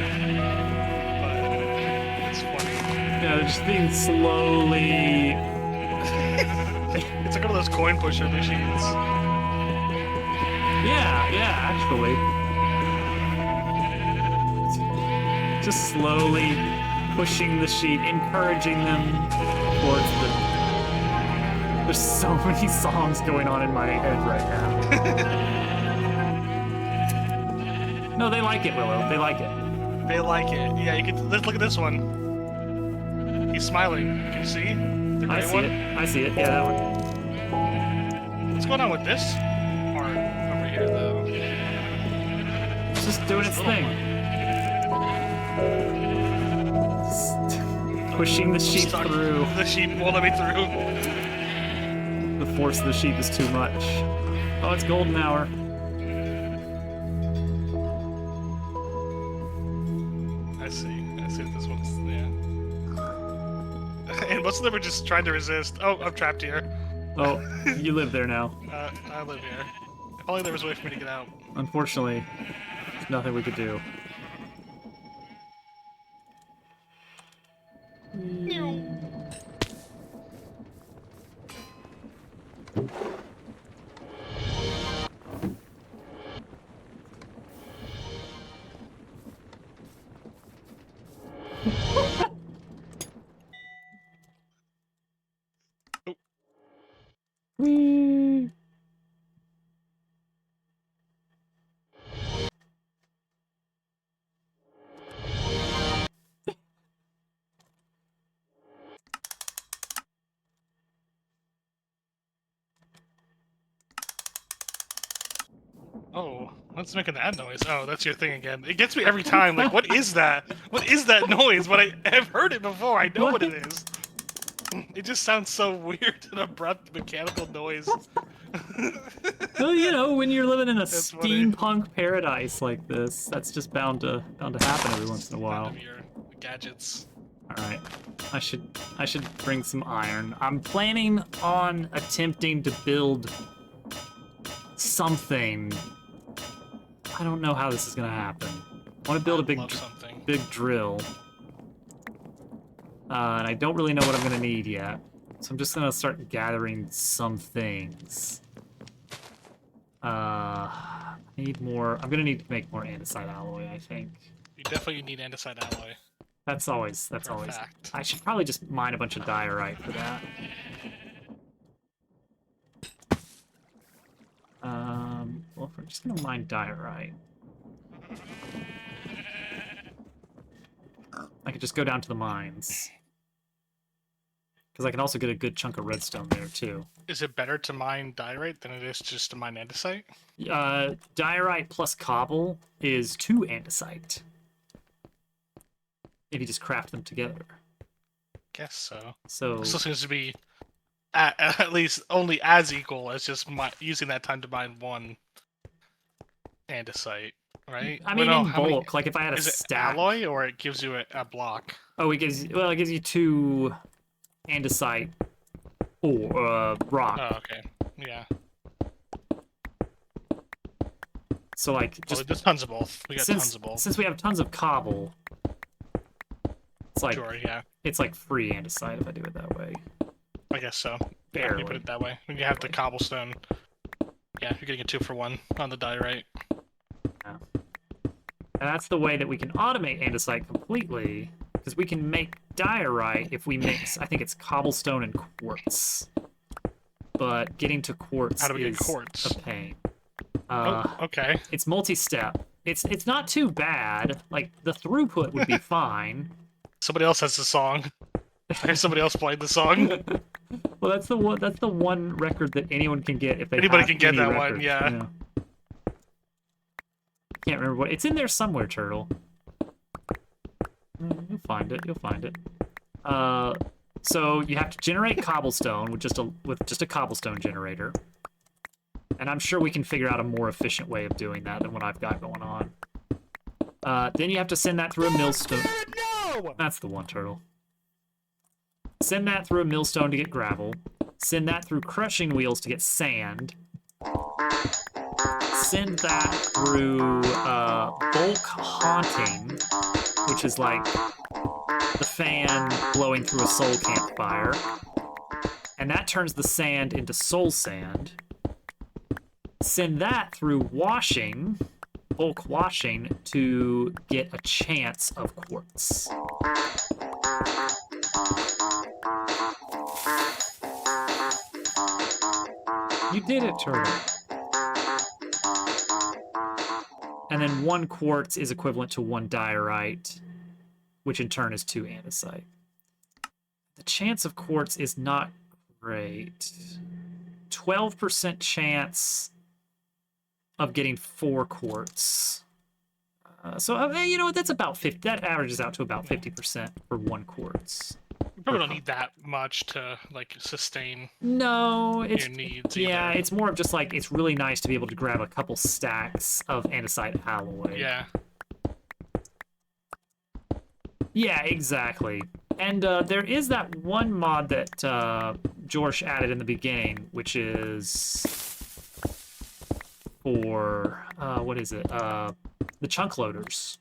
But it's funny. Yeah, they're just being slowly. It's like one of those coin pusher machines. Yeah, actually. Just slowly pushing the sheep, encouraging them towards the. There's so many songs going on in my head right now. No, they like it, Willow. They like it. They like it. Yeah, you can. Let's look at this one. He's smiling. Can you see? The I gray see one? it. I see it. Yeah, that one. What's going on with this part over here, though? It's just doing its thing. Pushing the sheep Stuck. through. The sheep won't let me through. The force of the sheep is too much. Oh, it's golden hour. I see what this one's. Yeah. And most of them are just trying to resist. Oh, I'm trapped here. Oh, you live there now. I live here. If only there was a way for me to get out. Unfortunately, there's nothing we could do. Whee! Oh, let's make that noise. Oh, that's your thing again. It gets me every time. Like, what is that? What is that noise? But I have heard it before. I know what it is. It just sounds so weird and abrupt mechanical noise. Well, you know, when you're living in a That's funny. steampunk paradise like this, that's just bound to happen every once in a Out while. of your gadgets. All right, I should bring some iron. I'm planning on attempting to build something. I don't know how this is gonna happen. I want to build a Love something. big drill, and I don't really know what I'm gonna need yet. So I'm just gonna start gathering some things. I need more. I'm gonna need to make more andesite alloy, I think. You definitely need andesite alloy. That's always. For a fact. I should probably just mine a bunch of diorite for that. Well, if we're just gonna mine diorite, I could just go down to the mines. Because I can also get a good chunk of redstone there, too. Is it better to mine diorite than it is just to mine andesite? Diorite plus cobble is 2 andesite. If you just craft them together. Guess so. So, This still seems to be at least only as equal as just using that time to mine 1 andesite, right? I mean, Well, in no, how many- bulk, like if I had a Is it stack. alloy or it gives you a block? Oh, it gives you 2 andesite or rock. Oh, okay. Yeah. So like Well, just there's tons of both. We got tons of both. since we have tons of cobble, it's like Sure, yeah. it's like free andesite if I do it that way. I guess so. Yeah, Barely. you put it that way. When you have the cobblestone, yeah, you're getting a 2 for 1 on the diorite. And that's the way that we can automate andesite completely, because we can make diorite if we mix, I think it's cobblestone and quartz. But getting to quartz How do we get is quartz? a pain. Oh, okay. It's multi-step. It's not too bad. Like the throughput would be fine. Somebody else has the song. There's somebody else played the song. Well, that's the one. That's the one record that anyone can get if they. Anybody have can get any that one, records, yeah. Can't remember what. It's in there somewhere, Turtle. You'll find it. You'll find it. So you have to generate cobblestone with just a cobblestone generator, and I'm sure we can figure out a more efficient way of doing that than what I've got going on. Then you have to send that through a millstone. No! That's the one, Turtle. Send that through a millstone to get gravel. Send that through crushing wheels to get sand. Send that through bulk haunting, which is like the fan blowing through a soul campfire. And that turns the sand into soul sand. Send that through washing, bulk washing, to get a chance of quartz. You did it, Turtle. And then 1 quartz is equivalent to 1 diorite, which in turn is 2 andesite. The chance of quartz is not great. 12% chance of getting 4 quartz. So, you know what, that's about 50. That averages out to about 50% for 1 quartz. You probably don't need that much to like sustain No, it's your needs. yeah, either. it's more of just like it's really nice to be able to grab a couple stacks of andesite alloy. Yeah. Yeah, exactly. And there is that one mod that Jorsh added in the beginning, which is for what is it? The chunk loaders.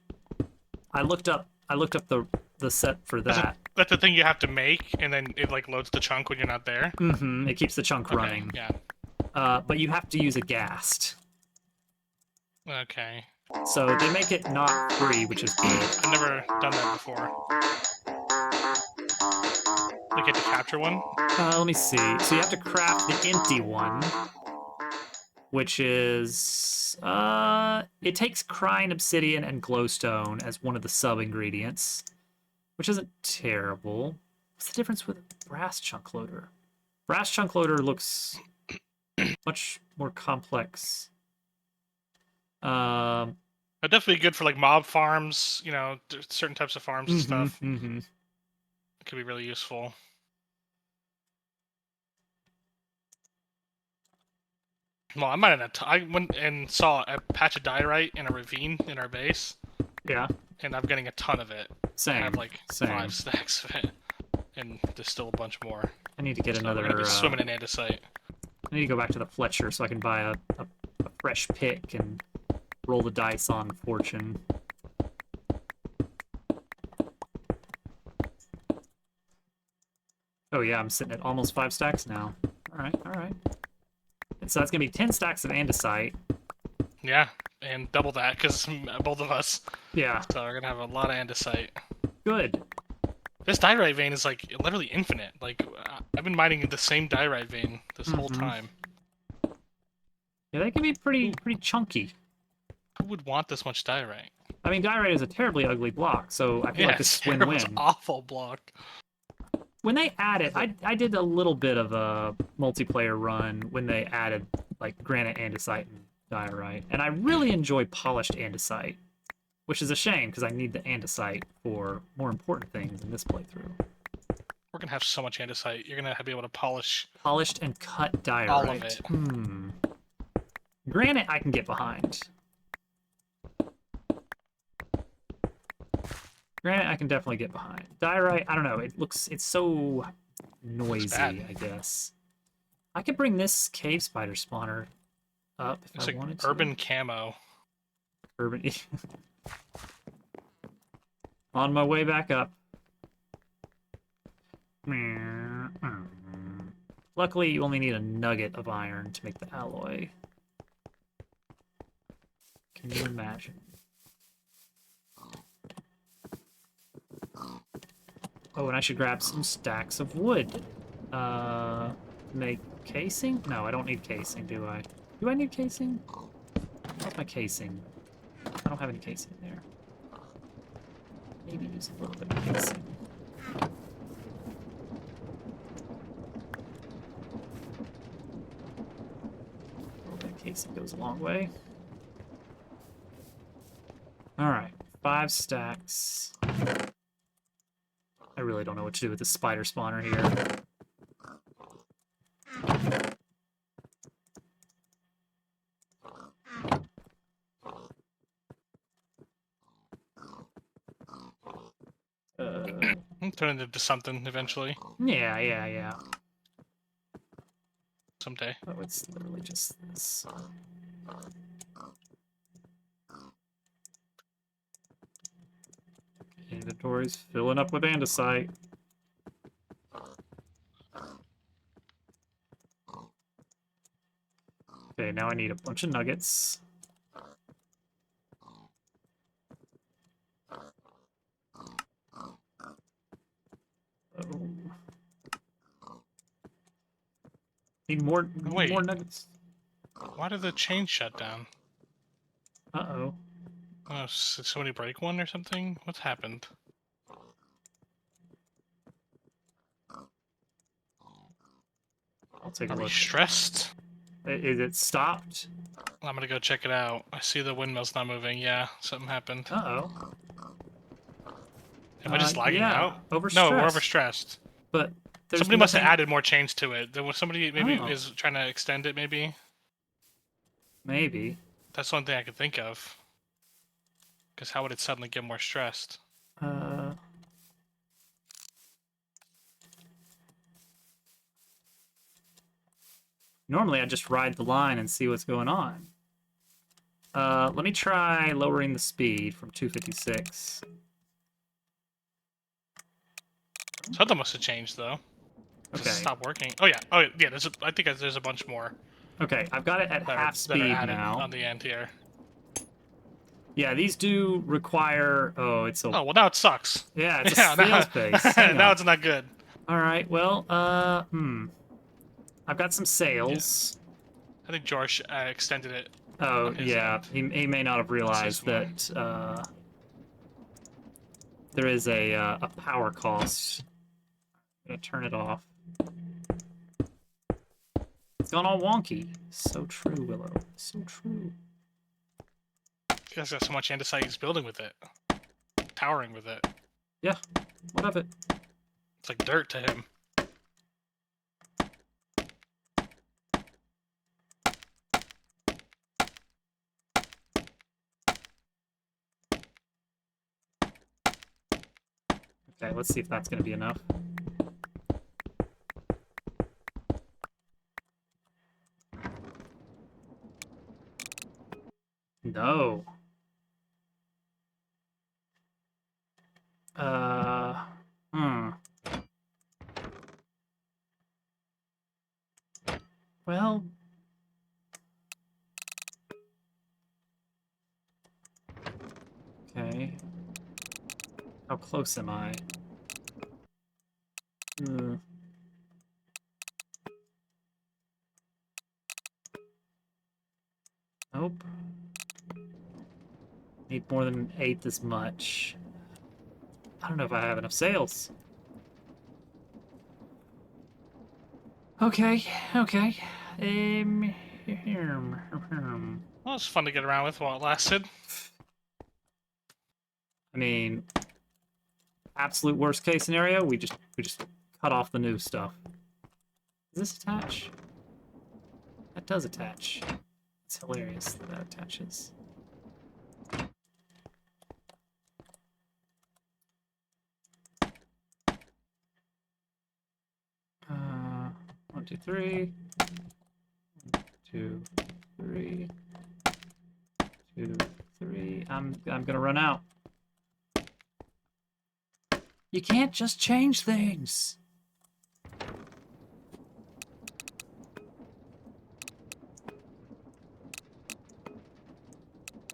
I looked up the set for that. That's the thing you have to make, and then it like loads the chunk when you're not there. Mm-hmm. It keeps the chunk Okay, running. Yeah. But you have to use a ghast. Okay. So they make it not free, which is good. I've never done that before. Like get to capture one. Let me see. So you have to craft the empty one, which is it takes Crine Obsidian and Glowstone as one of the sub-ingredients, which isn't terrible. What's the difference with Brass Chunk Loader? Brass Chunk Loader looks much more complex. But definitely good for like mob farms, you know, certain types of farms and stuff. Mm-hmm. It could be really useful. Well, I might have. I went and saw a patch of diorite in a ravine in our base, Yeah, and I'm getting a ton of it. I same. have like same. 5 stacks of it, and there's still a bunch more. I need to get So another. we're gonna be swimming in andesite. I need to go back to the Fletcher so I can buy a fresh pick and roll the dice on fortune. Oh yeah, I'm sitting at almost 5 stacks now. Alright, alright. And so that's gonna be 10 stacks of andesite. Yeah, and double that because both of us. Yeah, So we're gonna have a lot of andesite. good. This diorite vein is like literally infinite. Like I've been mining the same diorite vein this whole Mhm. time. Yeah, they can be pretty chunky. Who would want this much diorite? I mean, diorite is a terribly ugly block, so I feel like it's it's win-win. It's awful block. When they added, I did a little bit of a multiplayer run when they added like granite andesite and diorite, and I really enjoy polished andesite, which is a shame because I need the andesite for more important things in this playthrough. We're gonna have so much andesite. You're gonna be able to polish. Polished and cut diorite. All of it. Granite I can get behind. Granite I can definitely get behind. Diorite, I don't know. It's so noisy, bad. I guess. I could bring this cave spider spawner up if It's I like wanted to. urban camo. Urban. On my way back up. Luckily, you only need a nugget of iron to make the alloy. Can you imagine? Oh, and I should grab some stacks of wood. Make casing? No, I don't need casing, do I? Do I need casing? What's my casing? I don't have any casing in there. Maybe use a little bit of casing. A little bit of casing goes a long way. Alright, 5 stacks. I really don't know what to do with this spider spawner here. Turn it into something eventually, Yeah. someday. Oh, it's literally just this. Inventory's filling up with andesite. Okay, now I need a bunch of nuggets. Oh. Need more Wait. more nuggets. Why did the chain shut down? Uh-oh. Oh, did somebody break one or something? What's happened? I'll take a Are we look. stressed? Is it stopped? I'm gonna go check it out. I see the windmill's not moving. Yeah, something happened. Uh-oh. Am I just lagging yeah, out? overstressed. No, we're overstressed. But there's Somebody must have nothing- added more chains to it. There was somebody maybe Oh. is trying to extend it. Maybe Maybe. that's one thing I could think of. Because how would it suddenly get more stressed? Normally I just ride the line and see what's going on. Let me try lowering the speed from 256. Something must have changed though. Okay. Does it stop working? Oh yeah. Oh yeah. I think there's a bunch more Okay, I've got it at that half are speed added now. on the end here. Yeah, these do require. Oh, it's a. Oh well, now it sucks. Yeah, it's Yeah, a sales base. Hang now on. it's not good. All right. Well, I've got some sales. I think George extended it. Oh on his yeah, end. he may not have realized one. that there is a power cost. I'm gonna turn it off. It's gone all wonky. So true, Willow. So true. You guys got so much andesite he's building with it. Towering with it. Yeah. What of it? It's like dirt to him. Okay, let's see if that's gonna be enough. No. Well. Okay. How close am I? Nope. Need more than 8 this much. I don't know if I have enough sales. Okay. Well, it's fun to get around with while it lasted. I mean, absolute worst case scenario, we just cut off the new stuff. Does this attach? That does attach. It's hilarious that that attaches. One, two, three. 1, 2, 3. 2, 3. I'm gonna run out. You can't just change things.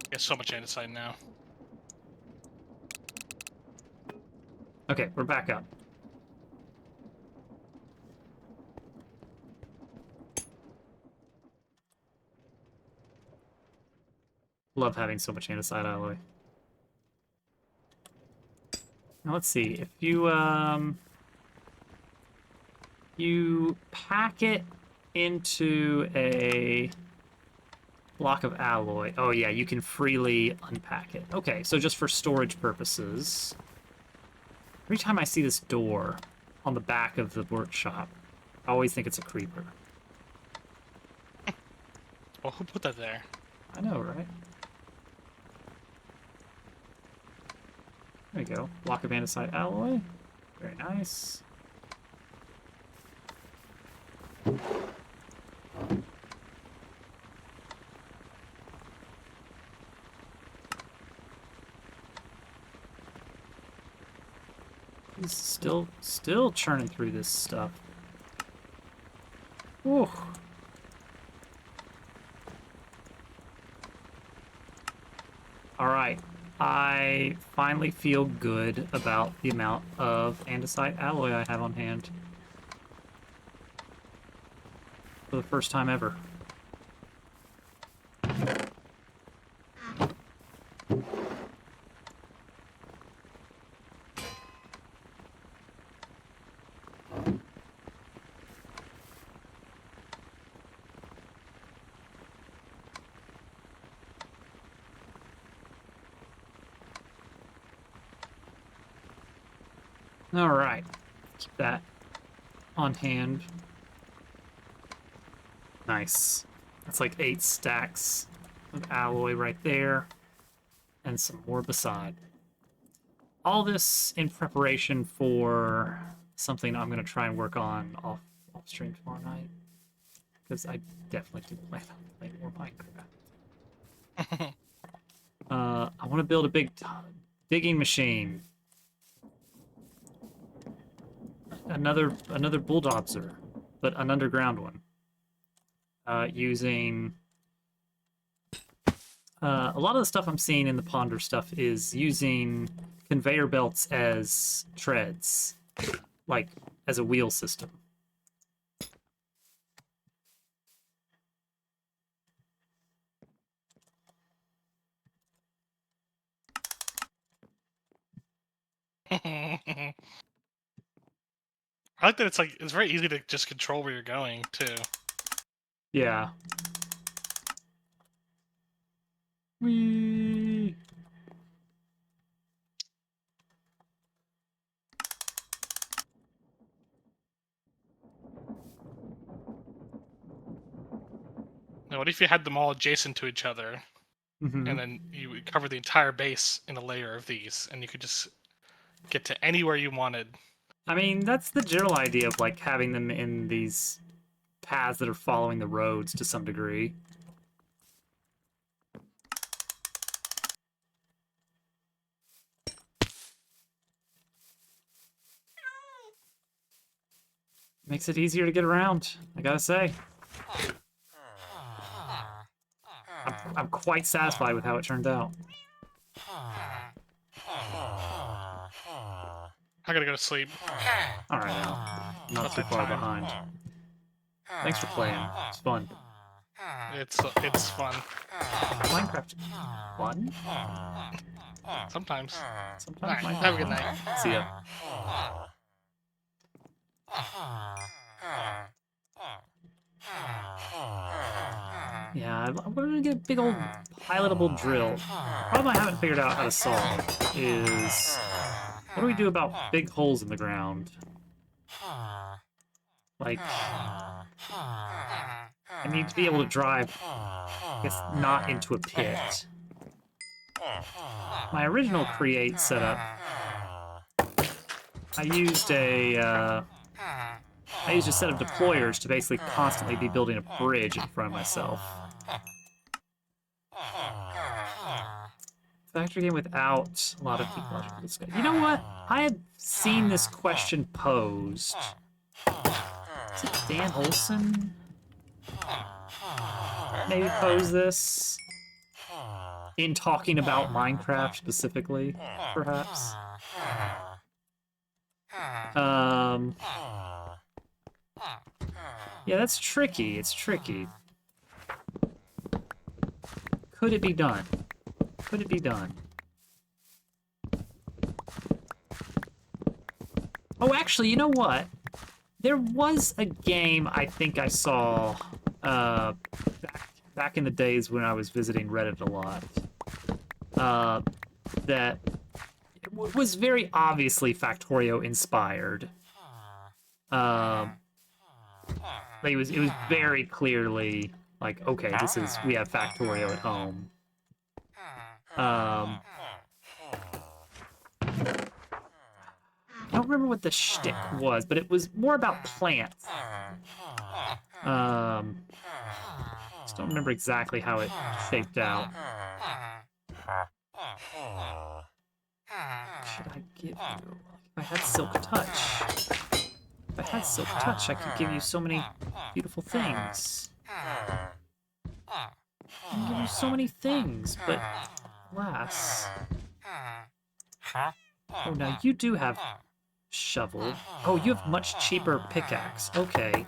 Get so much andesite now. Okay, we're back up. Love having so much andesite alloy. Now let's see, if you pack it into a block of alloy. Oh yeah, you can freely unpack it. Okay, so just for storage purposes. Every time I see this door on the back of the workshop, I always think it's a creeper. Well, who put that there? I know, right? There we go. Block of andesite alloy. Very nice. He's still churning through this stuff. Ooh. Alright, I finally feel good about the amount of andesite alloy I have on hand. For the first time ever. Alright, keep that on hand. Nice. That's like 8 stacks of alloy right there, and some more beside. All this in preparation for something I'm going to try and work on off stream tomorrow night, because I definitely do plan on playing more Minecraft. I want to build a big digging machine. Another bulldozer, but an underground one. Using a lot of the stuff I'm seeing in the Ponder stuff is using conveyor belts as treads, like as a wheel system. I like that it's very easy to just control where you're going too. Yeah. Whee! Now, what if you had them all adjacent to each other, Mhm. and then you would cover the entire base in a layer of these, and you could just get to anywhere you wanted? I mean, that's the general idea of like having them in these paths that are following the roads to some degree. Makes it easier to get around, I gotta say. I'm quite satisfied with how it turned out. I gotta go to sleep. Alright, Al. Not too far behind. Thanks for playing. It's fun. It's fun. Minecraft. Fun? Sometimes. Sometimes Alright, Minecraft. have a good night. See ya. Yeah, I'm gonna get a big old pilotable drill. Problem I haven't figured out how to solve is what do we do about big holes in the ground? Like, I need to be able to drive, I guess, not into a pit. My original Create setup, I used a set of deployers to basically constantly be building a bridge in front of myself. Factory game without a lot of ecological discussion. You know what? I had seen this question posed. Is it Dan Olson? Maybe pose this in talking about Minecraft specifically, perhaps. Yeah, that's tricky. It's tricky. Could it be done? Could it be done? Oh, actually, you know what? There was a game I think I saw back in the days when I was visiting Reddit a lot that was very obviously Factorio inspired. Like it was very clearly like, okay, we have Factorio at home. I don't remember what the shtick was, but it was more about plants. Just don't remember exactly how it shaped out. Should I give you? If I had Silk Touch. If I had Silk Touch, I could give you so many beautiful things. I can give you so many things, but alas. Oh, now you do have shovel. Oh, you have much cheaper pickaxe. Okay.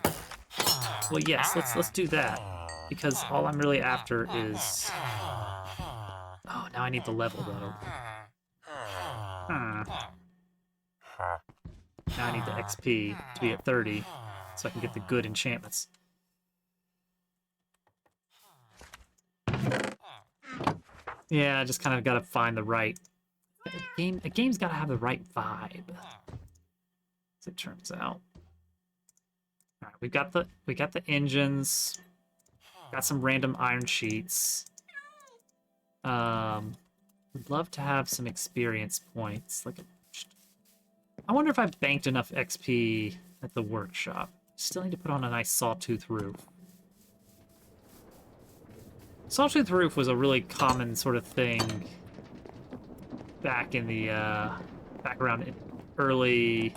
Well, yes, let's do that. Because all I'm really after is... Oh, now I need the level, though. Now I need the XP to be at 30, so I can get the good enchantments. Yeah, I just kind of gotta find the right... A game's gotta have the right vibe, as it turns out. Alright, we got the engines. Got some random iron sheets. Would love to have some experience points. I wonder if I've banked enough XP at the workshop. Still need to put on a nice sawtooth roof. Sawtooth roof was a really common sort of thing back in the back around early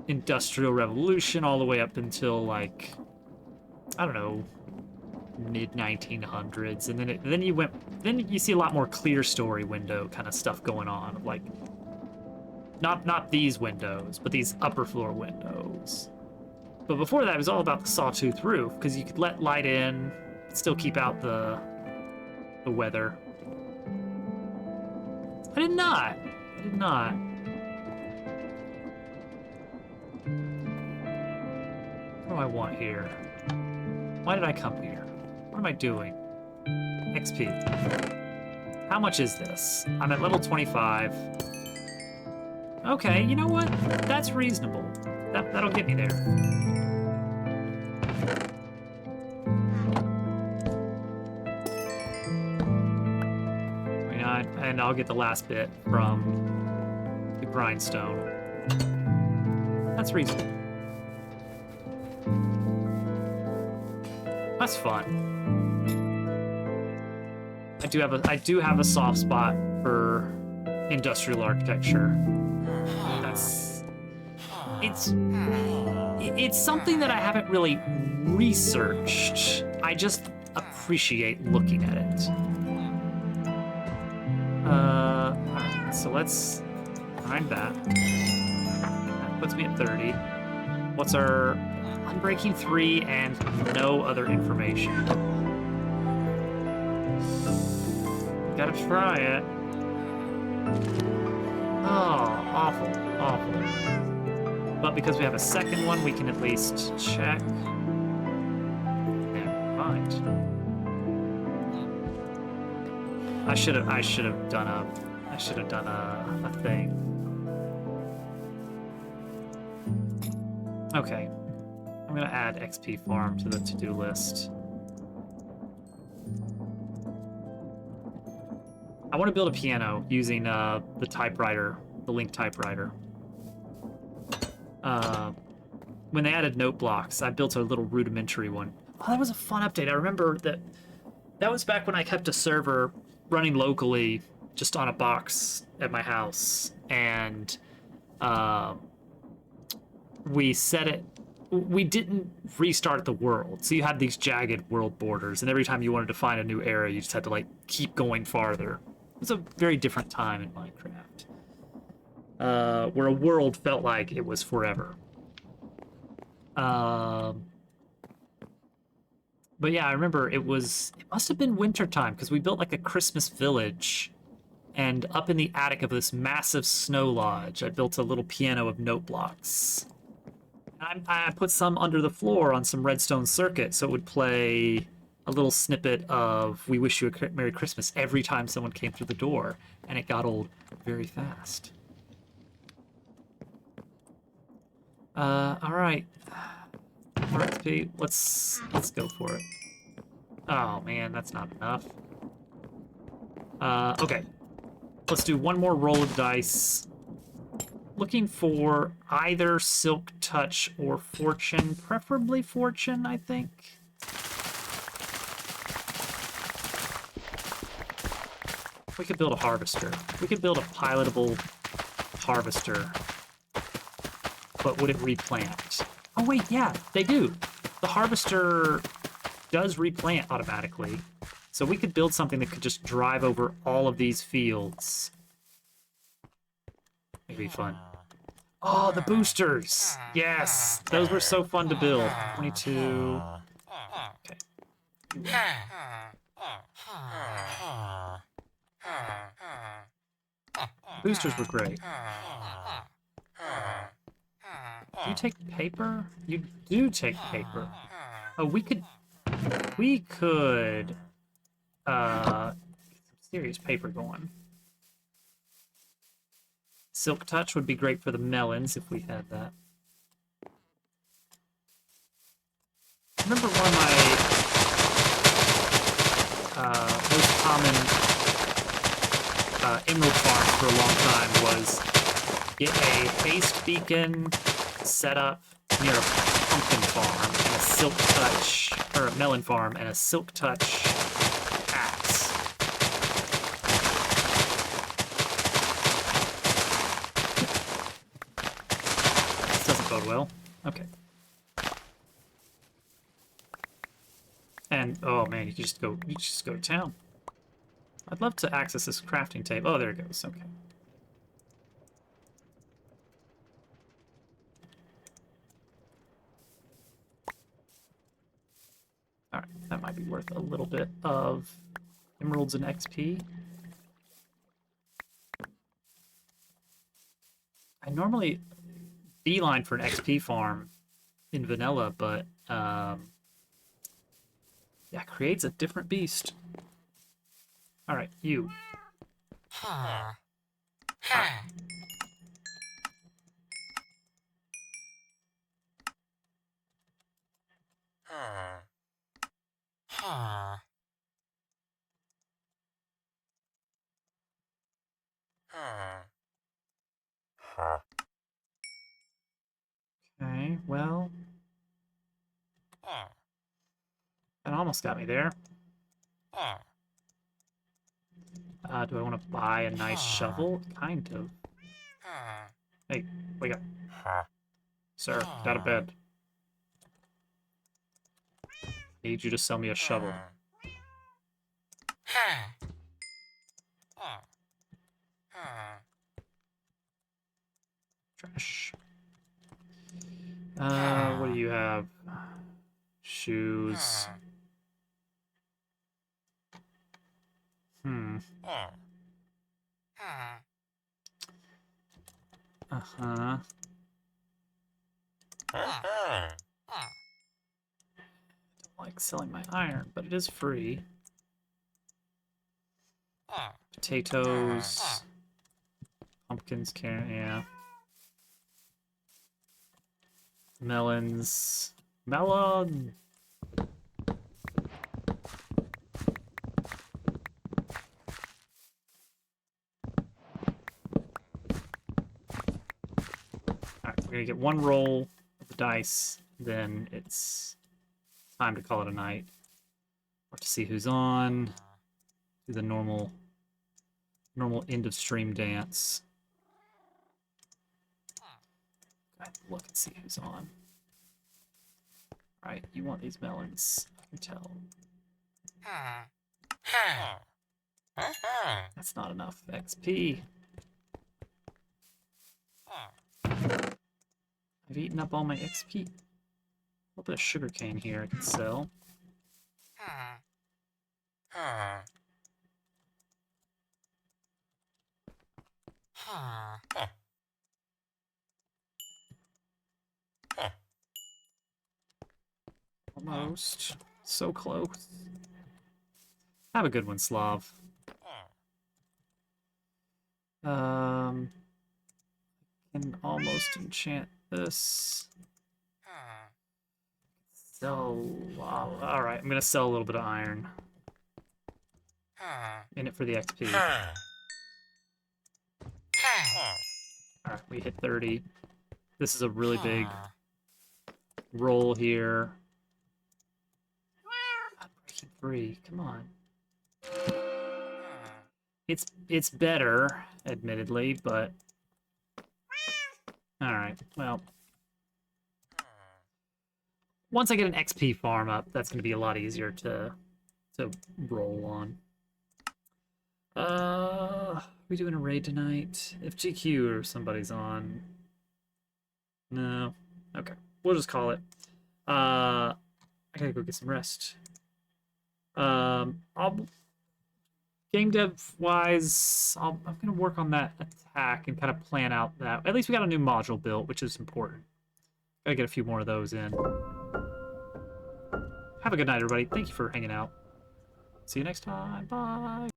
Industrial Revolution, all the way up until like, I don't know, mid 1900s, and then you see a lot more clear story window kind of stuff going on, like not these windows, but these upper floor windows. But before that, it was all about the sawtooth roof, because you could let light in, still keep out the weather. I did not. What do I want here? Why did I come here? What am I doing? XP. How much is this? I'm at level 25. Okay, you know what? That's reasonable. That'll get me there. And I'll get the last bit from the grindstone. That's reasonable. That's fun. I do have a soft spot for industrial architecture. It's something that I haven't really researched. I just appreciate looking at it. Alright, so let's find that. That puts me at 30. What's our Unbreaking 3 and no other information? Gotta try it. Oh, awful. But because we have a second one, we can at least check. Never mind. I should have done a thing. Okay. I'm gonna add XP farm to the to-do list. I want to build a piano using the typewriter, the Link typewriter. When they added note blocks, I built a little rudimentary one. Oh, that was a fun update. I remember that was back when I kept a server running locally just on a box at my house, and we set it. We didn't restart the world, so you had these jagged world borders, and every time you wanted to find a new area, you just had to like keep going farther. It was a very different time in Minecraft, where a world felt like it was forever. But yeah, I remember it must have been wintertime because we built like a Christmas village. And up in the attic of this massive snow lodge, I built a little piano of note blocks. I put some under the floor on some redstone circuit so it would play a little snippet of "We Wish You a Merry Christmas" every time someone came through the door, and it got old very fast. All right, RXP, let's go for it. Oh man, that's not enough. Okay, let's do one more roll of dice. Looking for either Silk Touch or Fortune, preferably Fortune, I think. We could build a harvester. We could build a pilotable harvester. But would it replant? Oh wait, yeah, they do. The harvester does replant automatically. So we could build something that could just drive over all of these fields. It'd be fun. Oh, the boosters! Yes! Those were so fun to build. 22. Okay. Boosters were great. Do you take paper? You do take paper. Oh, we could get some serious paper going. Silk Touch would be great for the melons if we had that. I remember one of my most common emerald farms for a long time was get a haste beacon set up near a pumpkin farm and a Silk Touch, or a melon farm and a Silk Touch axe. This doesn't bode well. Okay. And oh man, you just go to town. I'd love to access this crafting table. Oh, there it goes. Okay. All right, that might be worth a little bit of emeralds and XP. I normally beeline for an XP farm in vanilla, but yeah, create's a different beast. All right, you. Okay, well, that almost got me there. Do I want to buy a nice shovel? Kind of. Hey, wake up. Sir, get out of bed. Need you to sell me a shovel. Trash. What do you have? Shoes. Uh-huh. Don't like selling my iron, but it is free. Potatoes. Pumpkins, carrot, yeah. Melons. Melon! Alright, we're gonna get one roll of the dice, then it's time to call it a night. Or to see who's on. Do the normal end of stream dance. Look and see who's on. Right, you want these melons, I can tell. That's not enough XP. I've eaten up all my XP. A little bit of sugarcane here I can sell. Almost. So close. Have a good one, Slav. Can almost enchant this. Sell. Wow. All right, I'm gonna sell a little bit of iron. In it for the XP. All right, we hit 30. This is a really big roll here. Breaking free. Come on. It's better, admittedly, but all right. Well, once I get an XP farm up, that's going to be a lot easier to roll on. We doing a raid tonight? If GQ or somebody's on, no. Okay, we'll just call it. I gotta go get some rest. Game dev wise, I'm gonna work on that attack and kind of plan out that. At least we got a new module built, which is important. Gotta get a few more of those in. Have a good night, everybody. Thank you for hanging out. See you next time. Bye.